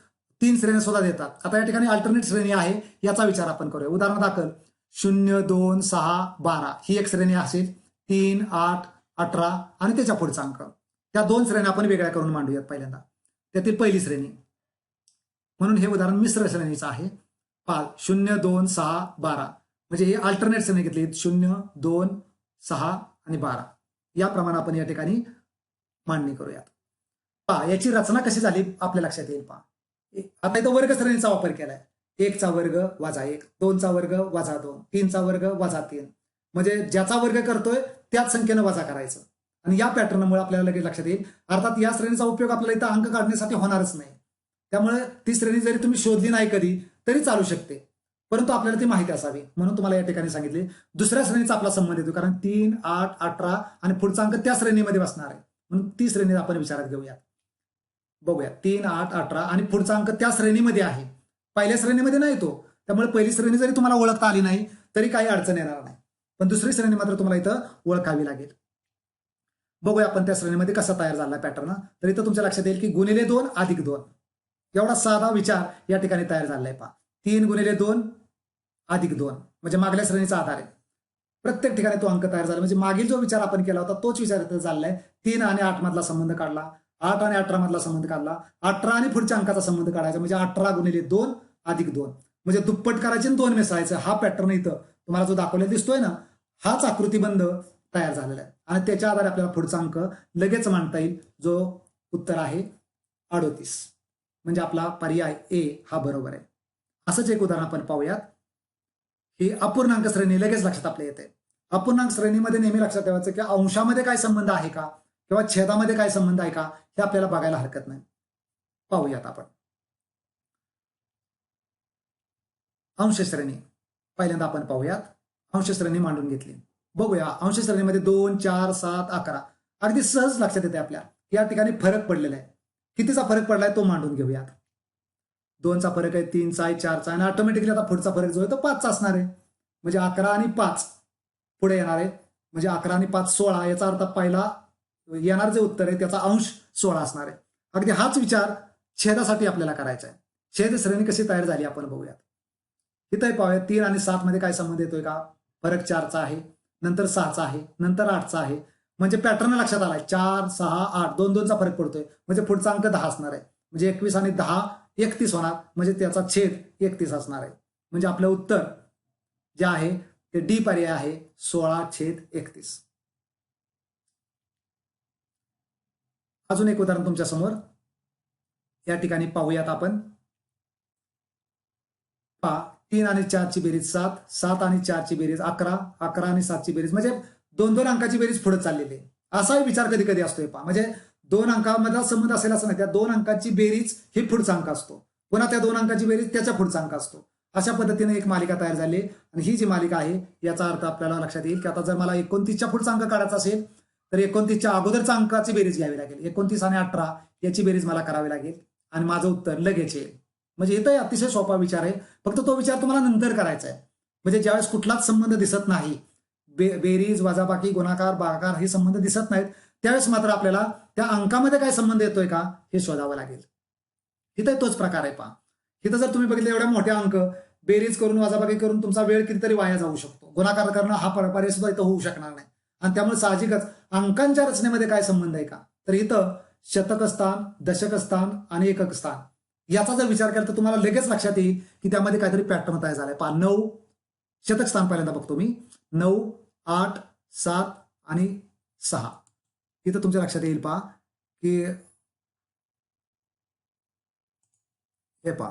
3 श्रेण्या सुद्धा देतात. आता या ठिकाणी अल्टरनेट श्रेणी आहे याचा विचार आपण करूया. उदाहरण दाखल 0 2 6 12 ही एक श्रेणी असेल. 3 8 18 आणि त्याच्या पुढचा अंक. त्या 2 श्रेण्या आपण वेगळ्या करून मांडूयात. पहिल्यांदा त्यातील पहिली श्रेणी म्हणून हे उदाहरण मिश्र श्रेणीचं आहे. 0 2 6 12 म्हणजे ही अल्टरनेट श्रेणी घेतली 0, 2, 6 आणि 12 याप्रमाणे आपण या ठिकाणी मांडणी करूयात. पहा याची रचना कशी झाली आपल्या लक्षात येईल. पहा आता इथं वर्ग श्रेणीचा वापर केलाय. 1चा वर्ग वजा 1, 2चा वर्ग वजा 2, 3चा वर्ग वजा 3, म्हणजे ज्याचा वर्ग करतोय त्याच संख्येनं वजा करायचं. आणि या पॅटर्नमुळे आपल्याला लगेच लक्षात येईल. अर्थात या श्रेणीचा उपयोग आपल्याला इथं अंक काढण्यासाठी होणारच नाही. त्यामुळे ती श्रेणी जरी तुम्ही शोधली नाही कधी तरी चालू शकते, परंतु आपल्याला ती माहिती असावी म्हणून तुम्हाला या ठिकाणी सांगितले. दुसऱ्या श्रेणीचा आपला संबंध येतो कारण 3, 8, 18 आणि पुढचा अंक त्या श्रेणीमध्ये बसणार आहे म्हणून ती श्रेणी आपण विचारात घेऊया. बघूया 3, 8, 18 आणि पुढचा अंक त्या श्रेणीमध्ये आहे, पहिल्या श्रेणीमध्ये नाही तो. त्यामुळे पहिली श्रेणी जरी तुम्हाला ओळखता आली नाही तरी काही अडचण येणार नाही, पण दुसरी श्रेणी मात्र तुम्हाला इथं ओळखावी लागेल. बघूया आपण त्या श्रेणीमध्ये कसा तयार झाला पॅटर्न. तर इथं तुमच्या लक्षात येईल की गुणिले 2 अधिक 2 एवढा साधा विचार या ठिकाणी तयार झालाय. पहा 3 गुणिले 2 अधिक 2 म्हणजे मागल्या श्रेणीचा आधार आहे. प्रत्येक ठिकाणी तो अंक तयार झाला म्हणजे मागील जो विचार आपण केला होता तोच विचार इथं झालाय. 3 आणि 8 मधला संबंध काढला, 8 आणि 18 मधला संबंध काढला, 18 आणि पुढच्या अंकाचा संबंध काढायचा म्हणजे 18 गुणिले 2 अधिक 2 म्हणजे दुप्पट करायचे आणि 2 मिसळायचं. हा पॅटर्न इथं तुम्हाला जो दाखवलेला दिसतोय ना, हाच आकृतीबंध तयार झालेला आहे आणि त्याच्या आधारे आपल्याला पुढचा अंक लगेच मांडता येईल जो उत्तर आहे 38. म्हणजे आपला पर्याय ए हा बरोबर आहे. असंच एक उदाहरण आपण पाहूयात. ही अपूर्णांक श्रेणी लगेच लक्षात आपल्या येते. अपूर्णांक श्रेणीमध्ये नेहमी लक्षात ठेवायचं की अंशामध्ये काय संबंध आहे का किंवा छेदामध्ये काय संबंध आहे का हे आपल्याला बघायला हरकत नाही. पाहूयात आपण अंश श्रेणी. पहिल्यांदा आपण पाहूयात अंश श्रेणी मांडून घेतली. बघूया अंश श्रेणीमध्ये 2, 4, 7, 11 अगदी सहज लक्षात येते आपल्या. या ठिकाणी फरक पडलेला आहे. कितीचा फरक पडलाय तो मांडून घेऊयात. 2चा फरक आहे, 3चा आहे, 4चा आणि ऑटोमॅटिकली आता पुढचा फरक जो आहे तो 5चा असणार आहे. म्हणजे 11 आणि 5 पुढे येणार आहे म्हणजे 11 आणि 5 16. याचा अर्थ पहिला येणार जे उत्तर आहे त्याचा अंश 16 असणार आहे. अगदी हाच विचार छेदासाठी आपल्याला करायचा आहे. छेद श्रेणी कशी तयार झाली आपण बघूयात. इथं पाहूया 3 आणि 7 मध्ये काय संबंध येतोय का. फरक 4चा आहे, नंतर 6चा आहे, नंतर 8चा आहे. म्हणजे पॅटर्न लक्षात आलाय. 4, 6, 8 2-2चा फरक पडतोय म्हणजे पुढचा अंक 10 असणार आहे. म्हणजे 21 आणि 10 31 होणार म्हणजे त्याचा छेद 31 असणार आहे. म्हणजे आपलं उत्तर जे आहे ते डी पर्याय आहे 16/31. अजून एक उदाहरण तुमच्या समोर या ठिकाणी पाहूयात आपण. 3 आणि 4 ची बेरीज 7, 7 आणि 4 ची बेरीज 11, 11 आणि 7 ची बेरीज म्हणजे 2-2 अंकाची बेरीज पुढे चाललेली आहे. असाही विचार कधी कधी असतोय. म्हणजे 2 अंकामधला संबंध असेल असं नाही. त्या 2 अंकाची बेरीज ही पुढचा अंक असतो, पुन्हा त्या 2 अंकाची बेरीज त्याच्या पुढचा अंक असतो. अशा पद्धतीने एक मालिका तयार झाली आणि ही जी मालिका आहे याचा अर्थ आपल्याला लक्षात येईल की आता जर मला 29च्या पुढचा अंक काढायचा असेल तर 29च्या अगोदरचा अंकाची बेरीज घ्यावी लागेल. 29 आणि 18 याची बेरीज मला करावी लागेल आणि माझं उत्तर लगेच येईल. म्हणजे इथं अतिशय सोपा विचार आहे. फक्त तो विचार तुम्हाला नंतर करायचा आहे. म्हणजे ज्यावेळेस कुठलाच संबंध दिसत नाही, बेरीज वजाबाकी गुणाकार भागाकार हे संबंध दिसत नाहीत, त्यावेळेस मात्र आपल्याला त्या अंकामध्ये काय संबंध येतोय का हे शोधावं लागेल. इथं तोच प्रकार आहे. पहा इथं जर तुम्ही बघितलं एवढ्या मोठ्या अंक बेरीज करून वजाबाकी करून तुमचा वेळ कितीतरी वाया जाऊ शकतो. गुणाकार करणं हा पर्याय सुद्धा इथं होऊ शकणार नाही. आणि त्यामुळे साहजिकच अंकांच्या रचनेमध्ये काय संबंध आहे का तर इथं शतक स्थान, दशक स्थान आणि एकक स्थान याचा जर विचार केला तर तुम्हाला लगेच लक्षात येईल की त्यामध्ये काहीतरी पॅटर्न तयार झालाय. पहा 9 शतक स्थान पहिल्यांदा बघतो मी. 9, 8, 7 आणि 6 इथं तुमच्या लक्षात येईल. पहा की हे पहा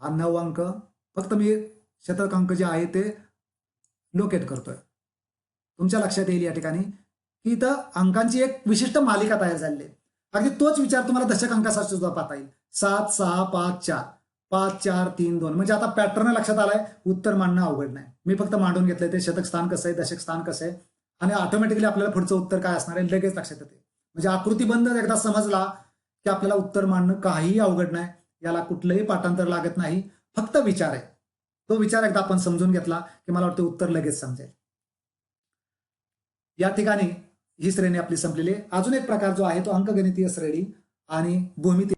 हा 9 अंक फक्त मी शतक अंक जे आहे ते लोकेट करतोय. तुमच्या लक्षात येईल या ठिकाणी की इथं अंकांची एक विशिष्ट मालिका तयार झालेली आहे. अगदी तोच विचार तुम्हाला दशक अंकासाठी सुद्धा पाहता येईल. 7, 6, 5, 4, 5, 4, 3, 2 म्हणजे आता पॅटर्न लक्षात आलाय. उत्तर मांडणं अवघड नाही. मी फक्त मांडून घेतलंय ते शतक स्थान कसं आहे, दशक स्थान कसं आहे आणि ऑटोमॅटिकली आपल्याला पुढचं उत्तर काय असणार आहे लगेच लक्षात येते. म्हणजे आकृतीबंध एकदा समजला की आपल्याला उत्तर मांडणं काहीही अवघड नाही. याला कुठलंही पाठांतर लागत नाही, फक्त विचार आहे. तो विचार एकदा आपण समजून घेतला की मला वाटतं उत्तर लगेच समजेल. या ठिकाणी ही श्रेणी आपली संपलेली आहे. अजून एक प्रकार जो आहे तो अंकगणितीय श्रेणी आणि भूमिती.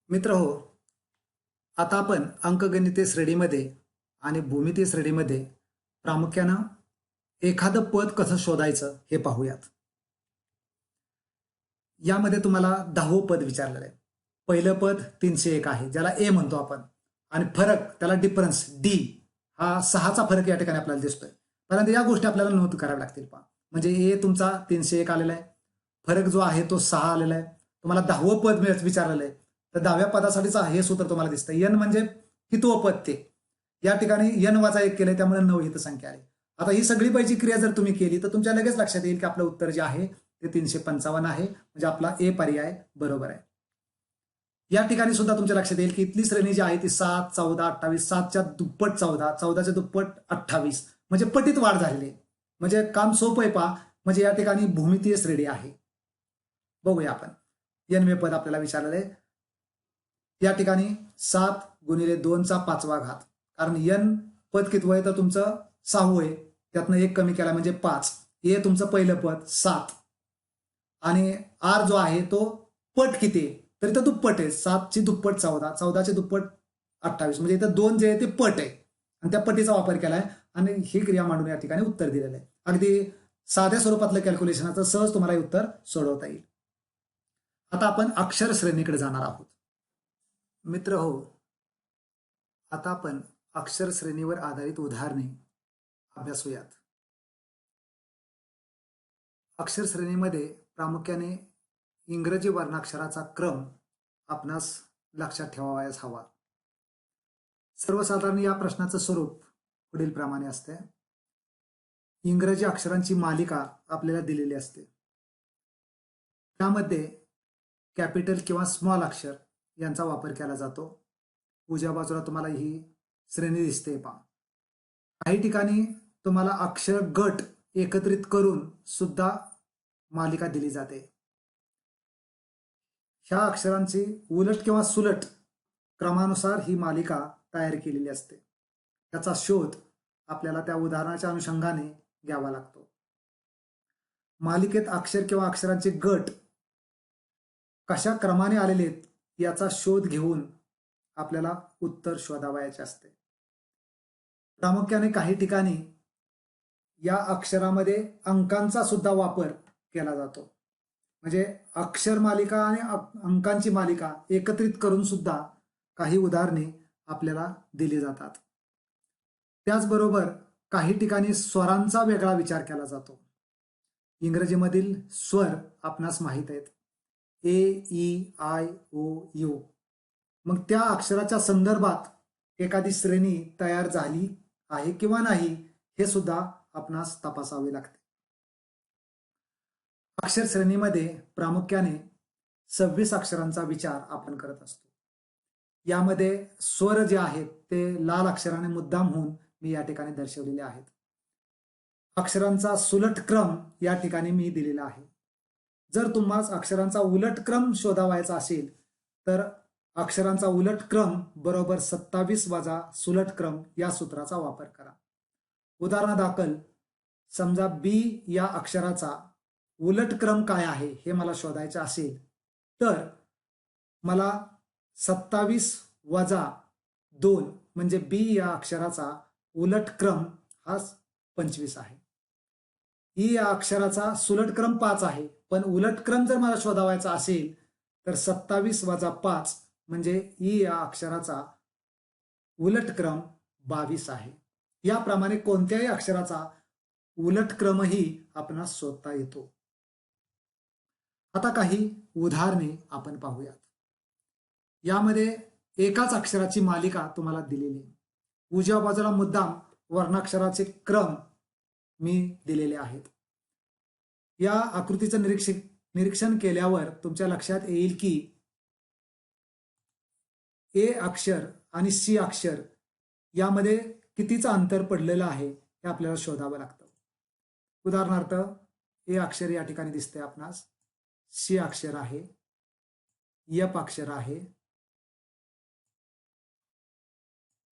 मित्र हो, आता आपण अंकगणितीय श्रेणीमध्ये आणि भूमितीय श्रेणीमध्ये प्रामुख्यानं एखादं पद कसं शोधायचं हे पाहूयात. यामध्ये तुम्हाला 10वं पद विचारलेलं आहे. पहिलं पद 301 आहे ज्याला ए म्हणतो आपण आणि फरक त्याला डिफरन्स डी हा 6चा फरक या ठिकाणी आपल्याला दिसतोय. परंतु या गोष्टी आपल्याला नोंद कराव्या लागतील पहा. म्हणजे ए तुमचा 301 आलेला आहे, फरक जो आहे तो 6 आलेला आहे. तुम्हाला 10वं पद विचारलेलं आहे, तर 10व्या पदासाठीच हे सूत्र तुम्हाला दिसतं. एन म्हणजे कितवं पद ते, या ठिकाणी एन वजा 1 केलंय, त्यामुळे 9 इथं संख्या आली. आता ही सगळी पैकी क्रिया जर तुम्ही केली तर तुमच्या लगेच लक्षात येईल की आपलं उत्तर जे आहे ते 355 आहे. म्हणजे आपला ए पर्याय बरोबर आहे. या ठिकाणी सुद्धा तुमच्या लक्षात येईल की इथली श्रेणी जी आहे ती 7, 14, 28, 7च्या दुप्पट 14, 14च्या दुप्पट 28, म्हणजे पटीत वाढ झालेली आहे. म्हणजे काम सोपं आहे पहा. म्हणजे या ठिकाणी भूमितीय श्रेणी आहे. बघूया आपण. एनवे पद आपल्याला विचारलेलं आहे. या ठिकाणी 7 गुणिले 2चा 5वा घात, कारण एन पद कितवं आहे तर तुमचं 6वं आहे, त्यातनं 1 कमी केला म्हणजे 5. ए तुमचं पहिलं पद 7 आणि आर जो आहे तो पट किती आहे तर इथं दुप्पट आहे. 7ची दुप्पट 14, 14ची दुप्पट 28, म्हणजे इथं 2 जे आहे ते पट आहे आणि त्या पटीचा वापर केलाय आणि ही क्रिया मांडून या ठिकाणी उत्तर दिलेलं आहे. अगदी साध्या स्वरूपातलं कॅल्क्युलेशनचं सहज तुम्हाला हे उत्तर सोडवता येईल. आता आपण अक्षर श्रेणीकडे जाणार आहोत. मित्र हो, आता आपण अक्षर श्रेणीवर आधारित उदाहरणे अभ्यासूयात. अक्षर श्रेणीमध्ये प्रामुख्याने इंग्रजी वर्णाक्षराचा क्रम आपणास लक्षात ठेवावयास हवा. सर्वसाधारण या प्रश्नाचं स्वरूप पुढील प्रमाणे असते. इंग्रजी अक्षरांची मालिका आपल्याला दिलेली असते. त्यामध्ये कॅपिटल किंवा स्मॉल अक्षर यांचा वापर केला जातो. उजव्या बाजूला तुम्हाला ही श्रेणी दिसते पहा. काही ठिकाणी तुम्हाला अक्षर गट एकत्रित करून सुद्धा मालिका दिली जाते. ह्या अक्षरांची उलट किंवा सुलट क्रमानुसार ही मालिका तयार केलेली असते. त्याचा शोध आपल्याला त्या उदाहरणाच्या अनुषंगाने घ्यावा लागतो. मालिकेत अक्षर किंवा अक्षरांचे गट कशा क्रमाने आलेले आहेत याचा शोध घेऊन आपल्याला उत्तर शोधावयाचे असते. प्रामुख्याने काही ठिकाणी या अक्षरामध्ये अंकांचा सुद्धा वापर केला जातो. म्हणजे अक्षर मालिका आणि अंकांची मालिका एकत्रित करून सुद्धा काही उदाहरणे आपल्याला दिली जातात. त्याचबरोबर काही ठिकाणी स्वरांचा वेगळा विचार केला जातो. इंग्रजीमधील स्वर आपणास माहीत आहेत, ए, ई, आय, ओ, यू. मग त्या अक्षराच्या संदर्भात एखादी श्रेणी तयार झाली आहे किंवा नाही हे सुद्धा आपणास तपासावे लागते. अक्षर श्रेणीमध्ये प्रामुख्याने 26 अक्षरांचा विचार आपण करत असतो. यामध्ये स्वर जे आहेत ते लाल अक्षराने मुद्दाम होऊन मी या ठिकाणी दर्शवलेले आहेत. अक्षरांचा सुलट क्रम या ठिकाणी मी दिलेला आहे. जर तुम्हाला अक्षरांचा उलट क्रम शोधावायचा असेल तर अक्षरांचा उलट क्रम बरोबर 27 वजा सुलट क्रम या सूत्राचा वापर करा. उदाहरणादाखल समजा बी या अक्षराचा उलट क्रम काय आहे हे मला शोधायचे असेल तर मला 27 वजा 2 म्हणजे बी या अक्षराचा उलट क्रम हा 25 आहे. ई या अक्षराचा सुलट क्रम 5 आहे, पण उलट क्रम जर मला शोधावायचा असेल तर 27 वजा 5 म्हणजे ई या अक्षराचा उलट क्रम 22 आहे. याप्रमाणे कोणत्याही अक्षराचा उलट क्रमही आपणास शोधता येतो. आता काही उदाहरणे आपण पाहूयात. यामध्ये एकाच अक्षराची मालिका तुम्हाला दिलेली. उजव्या बाजूला मुद्दाम वर्णाक्षराचे क्रम मी दिलेले आहेत. या आकृतीचं निरीक्षण केल्यावर तुमच्या लक्षात येईल की ए अक्षर आणि सी अक्षर यामध्ये कितीचं अंतर पडलेलं आहे हे आपल्याला शोधावं लागतं. उदाहरणार्थ ए अक्षर या ठिकाणी दिसते आपणास, सी अक्षर आहे, यप अक्षर आहे,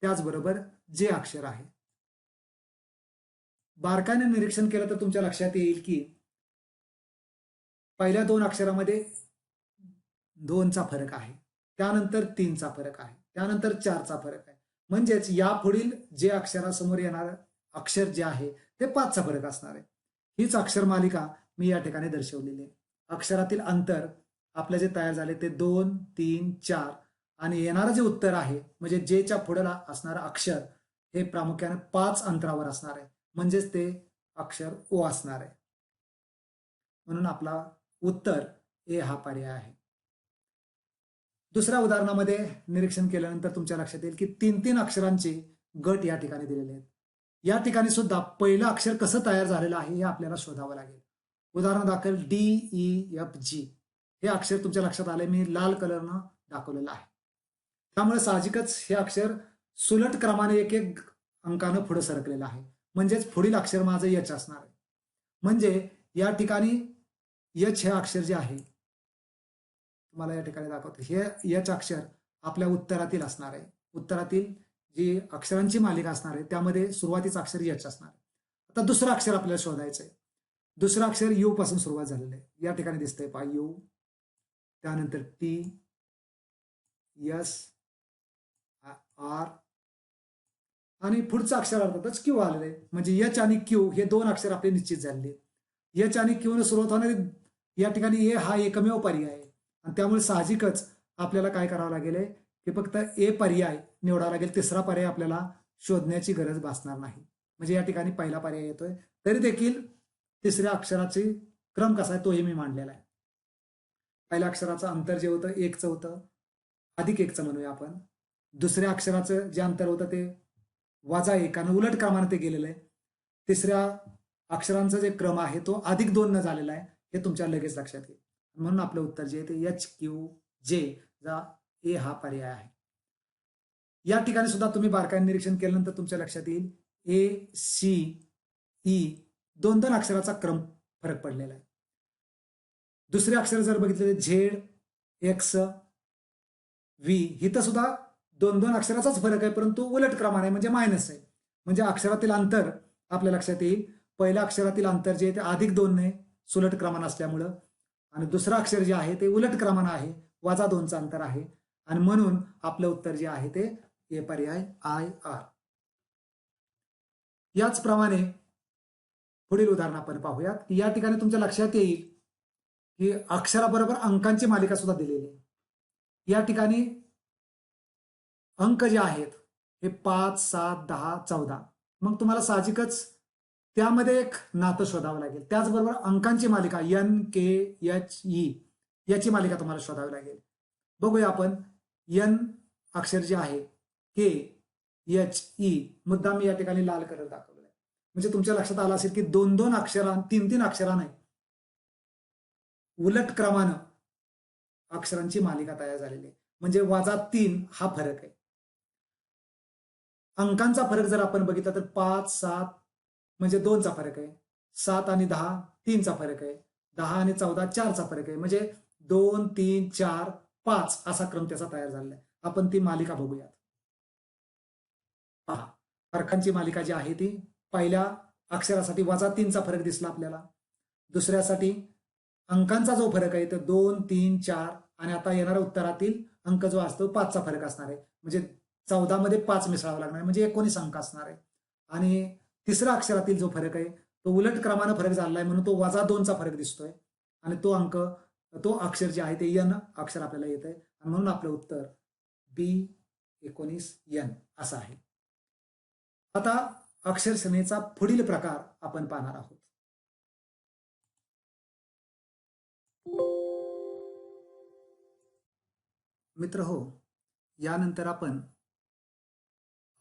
त्याचबरोबर जे अक्षर आहे. बारकाईने निरीक्षण केलं तर तुमच्या लक्षात येईल की पहिल्या 2 अक्षरामध्ये 2चा फरक आहे, त्यानंतर 3चा फरक आहे, त्यानंतर 4चा फरक आहे. म्हणजेच यापुढील जे अक्षरासमोर येणार अक्षर जे आहे ते 5चा फरक असणार आहे. हीच अक्षर मालिका मी या ठिकाणी दर्शवलेली आहे. अक्षरातील अंतर आपले जे तयार झाले ते 2, 3, 4 आणि येणारं जे उत्तर आहे म्हणजे जेच्या पुढे असणारं अक्षर हे प्रामुख्याने 5 अंतरावर असणार आहे, म्हणजेच ते अक्षर ओ असणार आहे. म्हणून आपला उत्तर ए हा पर्याय आहे. दुसऱ्या उदाहरणामध्ये निरीक्षण केल्यानंतर तुमच्या लक्षात येईल की 3-3 अक्षरांचे गट या ठिकाणी दिलेले आहेत. या ठिकाणी सुद्धा पहिलं अक्षर कसं तयार झालेलं आहे हे आपल्याला शोधावं लागेल. उदाहरण दाखल DEFG हे अक्षर तुमच्या लक्षात आले, मी लाल कलरनं दाखवलेलं आहे. त्यामुळे साहजिकच हे अक्षर सुलट क्रमाने एक एक अंकानं पुढे सरकलेलं आहे, म्हणजेच पुढील अक्षर माझं यच असणार आहे. म्हणजे या ठिकाणी यच हे अक्षर जे आहे, तुम्हाला या ठिकाणी दाखवतो, हे यच अक्षर आपल्या उत्तरातील असणार आहे. उत्तरातील जी अक्षरांची मालिका असणार आहे त्यामध्ये सुरुवातीचं अक्षर यच असणार आहे. आता दुसरं अक्षर आपल्याला शोधायचं आहे. दुसरं अक्षर यू पासून सुरुवात झालेलं आहे, या ठिकाणी दिसतंय पहा यू, त्यानंतर टी, एस, आर आणि पुढचं अक्षर अर्थातच क्यू आलेलं आहे. म्हणजे एच आणि क्यू हे 2 अक्षर आपले निश्चित झालेले आहेत. एच आणि क्यू ने सुरुवात होणारी या ठिकाणी ए हा एकमेव पर्याय आहे आणि त्यामुळे साहजिकच आपल्याला काय करावं लागेल की फक्त ए पर्याय निवडावा लागेल. तिसरा पर्याय आपल्याला शोधण्याची गरज भासणार नाही. म्हणजे या ठिकाणी पहिला पर्याय येतोय, तरी देखील तिसऱ्या अक्षराचे क्रम कसा आहे तोही मी मांडलेला आहे. पहिल्या अक्षराचं अंतर जे होतं 1चं होतं, अधिक 1चं म्हणूया आपण. दुसऱ्या अक्षराचं जे अंतर होतं ते -1 आणि उलट क्रमाने ते गेलेलं आहे. तिसऱ्या अक्षरांचा जे क्रम आहे तो -2 न झालेला आहे, हे तुमच्या लगेच लक्षात येईल. म्हणून आपलं उत्तर जे आहे ते HQJ जा ए हा पर्याय आहे. या ठिकाणी सुद्धा तुम्ही बारकाईने निरीक्षण केल्यानंतर तुमच्या लक्षात येईल ACE 2-2 अक्षराचा क्रम फरक पडलेला आहे. दुसरे अक्षर जर बघितले ZXV, इथं सुद्धा 2-2 अक्षराचाच फरक आहे, परंतु उलट क्रमाने म्हणजे मायनस आहे. म्हणजे अक्षरातील अंतर आपल्या लक्षात येईल, पहिल्या अक्षरातील अंतर जे आहे ते -2 ने सुलट क्रमानं असल्यामुळं, आणि दुसरं अक्षर जे आहे ते उलट क्रमानं आहे, -2चं अंतर आहे, आणि म्हणून आपलं उत्तर जे आहे ते ए पर्याय IR. याचप्रमाणे पुढील उदाहरण आपण पाहूयात की या ठिकाणी तुमच्या लक्षात येईल की अक्षराबरोबर अंकांची मालिका सुद्धा दिलेली आहे. या ठिकाणी अंक जे आहेत हे 5, 7, 10, 14. मग तुम्हाला साहजिकच त्यामध्ये एक नातं शोधावं लागेल. त्याचबरोबर अंकांची मालिका NKHE याची मालिका तुम्हाला शोधावी लागेल. बघूया आपण. N अक्षर जे आहे KHE मुद्दाम मी या ठिकाणी लाल कलर दाखवलेला आहे, म्हणजे तुमच्या लक्षात आलं असेल की 2-2 अक्षरां 3-3 अक्षराने उलट क्रमानं अक्षरांची मालिका तयार झालेली आहे. म्हणजे -3 हा फरक आहे. अंकांचा फरक जर आपण बघितला तर 5, 7 म्हणजे 2चा फरक आहे, 7 आणि 10 3चा फरक आहे, 10 आणि 14 4चा फरक आहे. म्हणजे 2, 3, 4, 5 असा क्रम त्याचा तयार झालेला आहे. आपण ती मालिका बघूयात. पहा, फरकांची मालिका जी आहे ती पहिल्या अक्षरासाठी -3चा फरक दिसला आपल्याला. दुसऱ्यासाठी अंकांचा जो फरक आहे तो 2, 3, 4 आणि आता येणाऱ्या उत्तरातील अंक जो असतो 5चा फरक असणार आहे. म्हणजे 14 मध्ये 5 मिसळावं लागणार आहे, म्हणजे 19 अंक असणार आहे. आणि तिसऱ्या अक्षरातील जो फरक आहे तो उलट क्रमानं फरक झाला आहे, म्हणून तो -2चा फरक दिसतोय, आणि तो अक्षर जे आहे ते N अक्षर आपल्याला येत आहे, आणि म्हणून आपलं उत्तर B19N असं आहे. आता अक्षर श्रेणीचा पुढील प्रकार आपण पाहणार आहोत. मित्र हो, यानंतर आपण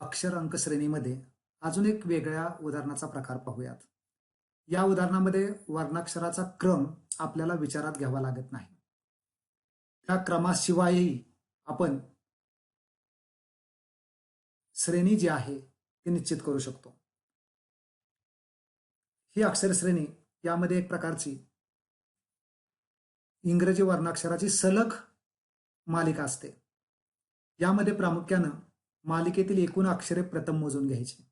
अक्षर अंक श्रेणीमध्ये अजून एक वेगळ्या उदाहरणाचा प्रकार पाहूयात. या उदाहरणामध्ये वर्णाक्षराचा क्रम आपल्याला विचारात घ्यावा लागत नाही. त्या क्रमाशिवायही आपण श्रेणी जी आहे ती निश्चित करू शकतो. ही अक्षर श्रेणी यामध्ये एक प्रकारची इंग्रजी वर्णाक्षराची सलग मालिका असते. यामध्ये प्रामुख्यानं मालिकेतील एकूण अक्षरे प्रथम मोजून घ्यायची,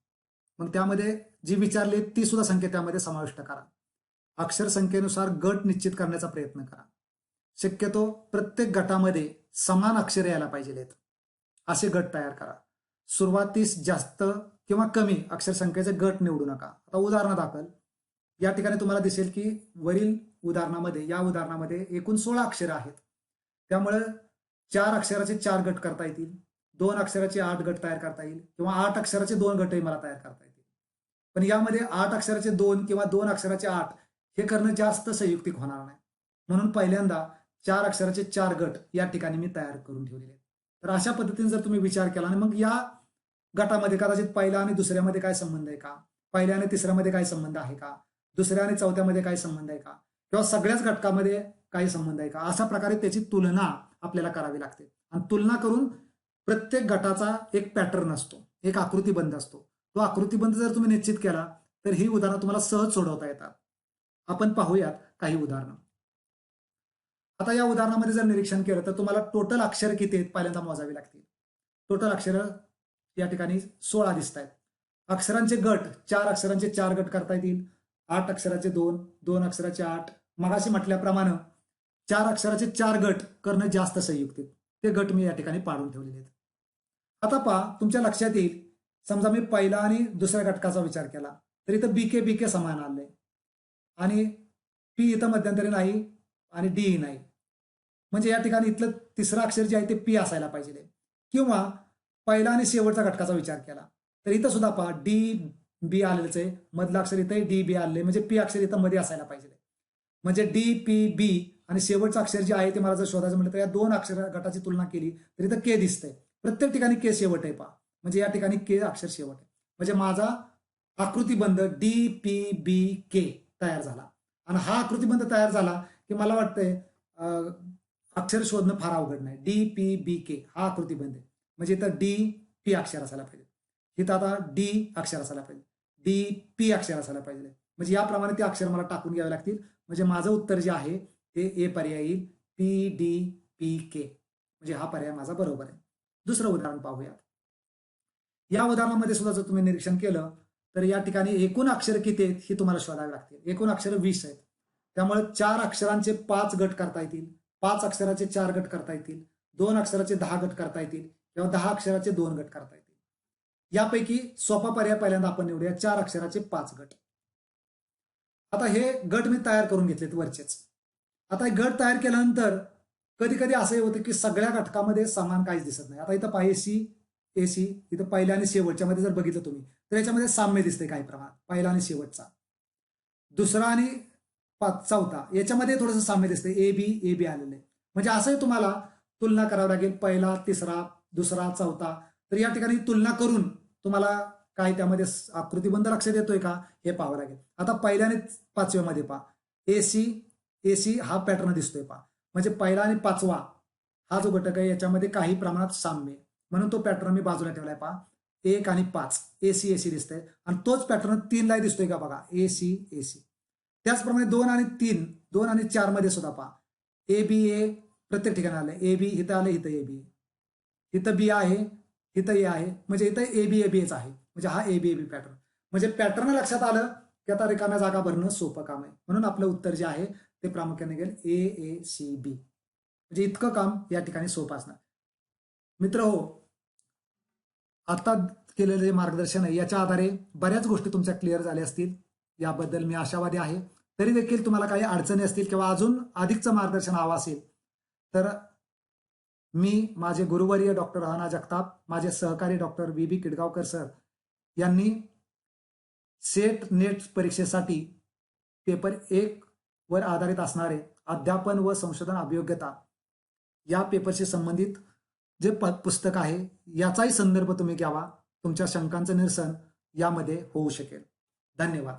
मग त्यामध्ये जी विचारली ती सुद्धा संख्या त्यामध्ये समाविष्ट करा. अक्षर संख्येनुसार गट निश्चित करण्याचा प्रयत्न करा. शक्यतो प्रत्येक गटामध्ये समान अक्षरे यायला पाहिजेत असे गट तयार करा. सुरुवातीस जास्त किंवा कमी अक्षर संख्येचे गट निवडू नका. आता उदाहरणादाखल या ठिकाणी तुम्हाला दिसेल की वरील या उदाहरणामध्ये एकूण 16 अक्षरे आहेत. त्यामुळे 4 अक्षराचे 4 गट करता येतील, 2 अक्षराचे 8 गट तयार करता येईल किंवा 8 अक्षराचे 2 गटही मला तयार करता येतील. पण यामध्ये 8 अक्षराचे 2 किंवा 2 अक्षराचे 8 हे करणं जास्त संयुक्तिक होणार नाही. म्हणून पहिल्यांदा 4 अक्षराचे 4 गट या ठिकाणी मी तयार करून ठेवलेले आहेत. तर अशा पद्धतीने जर तुम्ही विचार केला आणि मग या गटामध्ये कदाचित पहिल्या आणि दुसऱ्यामध्ये काय संबंध आहे का, पहिल्या आणि तिसऱ्यामध्ये काय संबंध आहे का, दुसऱ्या आणि चौथ्यामध्ये काय संबंध आहे का, किंवा सगळ्याच घटकामध्ये काही संबंध आहे का, अशा प्रकारे त्याची तुलना आपल्याला करावी लागते. आणि तुलना करून प्रत्येक गटाचा एक पॅटर्न असतो, एक आकृतीबंध असतो. तो आकृतीबंध जर तुम्ही निश्चित केला तर ही उदाहरणं तुम्हाला सहज सोडवता येतात. आपण पाहूयात काही उदाहरणं. आता या उदाहरणामध्ये जर निरीक्षण केलं तर तुम्हाला टोटल अक्षर किती आहेत पहिल्यांदा मोजावी लागतील. टोटल अक्षर या ठिकाणी 16 दिसत आहेत. अक्षरांचे गट 4 अक्षरांचे 4 गट करता येतील, 8 अक्षराचे 2, 2 अक्षराचे 8. मगाशी म्हटल्याप्रमाणे 4 अक्षराचे 4 गट करणं जास्त संयुक्तिक, ते गट मी या ठिकाणी पाडून ठेवलेले आहेत. आता पहा, तुमच्या लक्षात येईल, समजा मी पहिला आणि दुसऱ्या घटकाचा विचार केला तर इथं बीके बीके समान आलंय आणि पी इथं मध्यंतरी नाही आणि डी नाही. म्हणजे या ठिकाणी इथलं तिसरं अक्षर जे आहे ते पी असायला पाहिजे. किंवा पहिला आणि शेवटच्या घटकाचा विचार केला तर इथं सुद्धा पहा डी बी आलेलंच आहे, मधलं अक्षर इथं डी बी आलेलं आहे, म्हणजे पी अक्षर इथं मध्ये असायला पाहिजे. म्हणजे डी पी बी आणि शेवटचं अक्षर जे आहे ते मला जर शोधायचं म्हटलं तर या 2 अक्षर गटाची तुलना केली तर इथं के दिसतंय. प्रत्येक ठिकाणी के शेवट आहे पहा, म्हणजे या ठिकाणी के अक्षर शेवट आहे. म्हणजे माझा आकृतीबंध डी पी बी के तयार झाला. आणि हा आकृतीबंध तयार झाला की मला वाटतंय अक्षर शोधणं फार अवघड नाही. डी पी बी के हा आकृतीबंध आहे. म्हणजे इथं डी पी अक्षर असायला पाहिजे, इथं आता डी अक्षर असायला पाहिजे, डी पी अक्षर असायला पाहिजे. म्हणजे याप्रमाणे ते अक्षर मला टाकून घ्यावे लागतील. म्हणजे माझं उत्तर जे आहे ते ए पर्याय येईल, पी डी पी के. म्हणजे हा पर्याय माझा बरोबर आहे. दुसरं उदाहरण पाहूया. या उदाहरणामध्ये सुद्धा जर तुम्ही निरीक्षण केलं तर या ठिकाणी एकूण अक्षर किती आहेत ही तुम्हाला शोधावी लागतील. एकूण अक्षर 20 आहेत. त्यामुळे 4 अक्षरांचे 5 गट करता येतील, 5 अक्षराचे 4 गट करता येतील, 2 अक्षराचे 10 गट करता येतील किंवा 10 अक्षराचे 2 गट करता येतील. यापैकी सोपा पर्याय पहिल्यांदा आपण निवडूया, 4 अक्षराचे 5 गट. आता हे गट मी तयार करून घेतलेत वरचेच. आता हे गट तयार केल्यानंतर कधी कधी असं होतं की सगळ्या घटकामध्ये समान काहीच दिसत नाही. आता इथं पाहिजे एसी इथं पहिल्या आणि शेवटच्या मध्ये जर बघितलं तुम्ही तर याच्यामध्ये साम्य दिसते काही प्रमाणात, पहिला आणि शेवटचा. दुसरा आणि चौथा याच्यामध्ये थोडंसं साम्य दिसते, ए बी आलेलं आहे. म्हणजे असंही तुम्हाला तुलना करावी लागेल, पहिला तिसरा दुसरा चौथा. तर या ठिकाणी तुलना करून तुम्हाला काय त्यामध्ये आकृतीबंध लक्षात येतोय का हे पाहावं लागेल. आता पहिल्या आणि 5व्या मध्ये पहा, एसी हा पॅटर्न दिसतोय पहा. म्हणजे पहिला आणि 5वा हा जो घटक आहे याच्यामध्ये काही प्रमाणात साम्य, म्हणून तो पॅटर्न मी बाजूला ठेवलाय पहा. 1 आणि 5 एसी दिसतंय आणि तोच पॅटर्न 3 ला दिसतोय का बघा, एसी. त्याचप्रमाणे 2 आणि 3, 2 आणि 4 मध्ये सुद्धा पहा ए प्रत्येक ठिकाणी आलंय. ए बी इथं आलं, इथं ए बी, इथं बी आहे, इथं ए आहे, म्हणजे इथं ए बीच आहे. म्हणजे हा ए बी पॅटर्न. म्हणजे पॅटर्न लक्षात आलं की आता रिकाम्या जागा भरणं सोपं काम आहे. म्हणून आपलं उत्तर जे आहे ते प्रामुख्याने गेल AACB. म्हणजे इतकं काम या ठिकाणी सोपं असणार. मित्र हो, आता केलेलं जे मार्गदर्शन आहे याच्या आधारे बऱ्याच गोष्टी तुमच्या क्लिअर झाल्या असतील, याबद्दल मी आशावादी आहे. तरी देखील तुम्हाला काही अडचणी असतील किंवा अजून अधिकचं मार्गदर्शन हवं असेल तर मी, माझे गुरुवर्य डॉक्टर रहना जगताप, माझे सहकारी डॉक्टर VB किडगावकर सर यांनी सेट नेट परीक्षेसाठी पेपर 1 वर आधारित असणारे अध्यापन व संशोधन अभियोग्यता या पेपरशी संबंधित जे पुस्तक आहे याचाही संदर्भ तुम्ही घ्यावा. तुमच्या शंकांचं निरसन यामध्ये होऊ शकेल. धन्यवाद.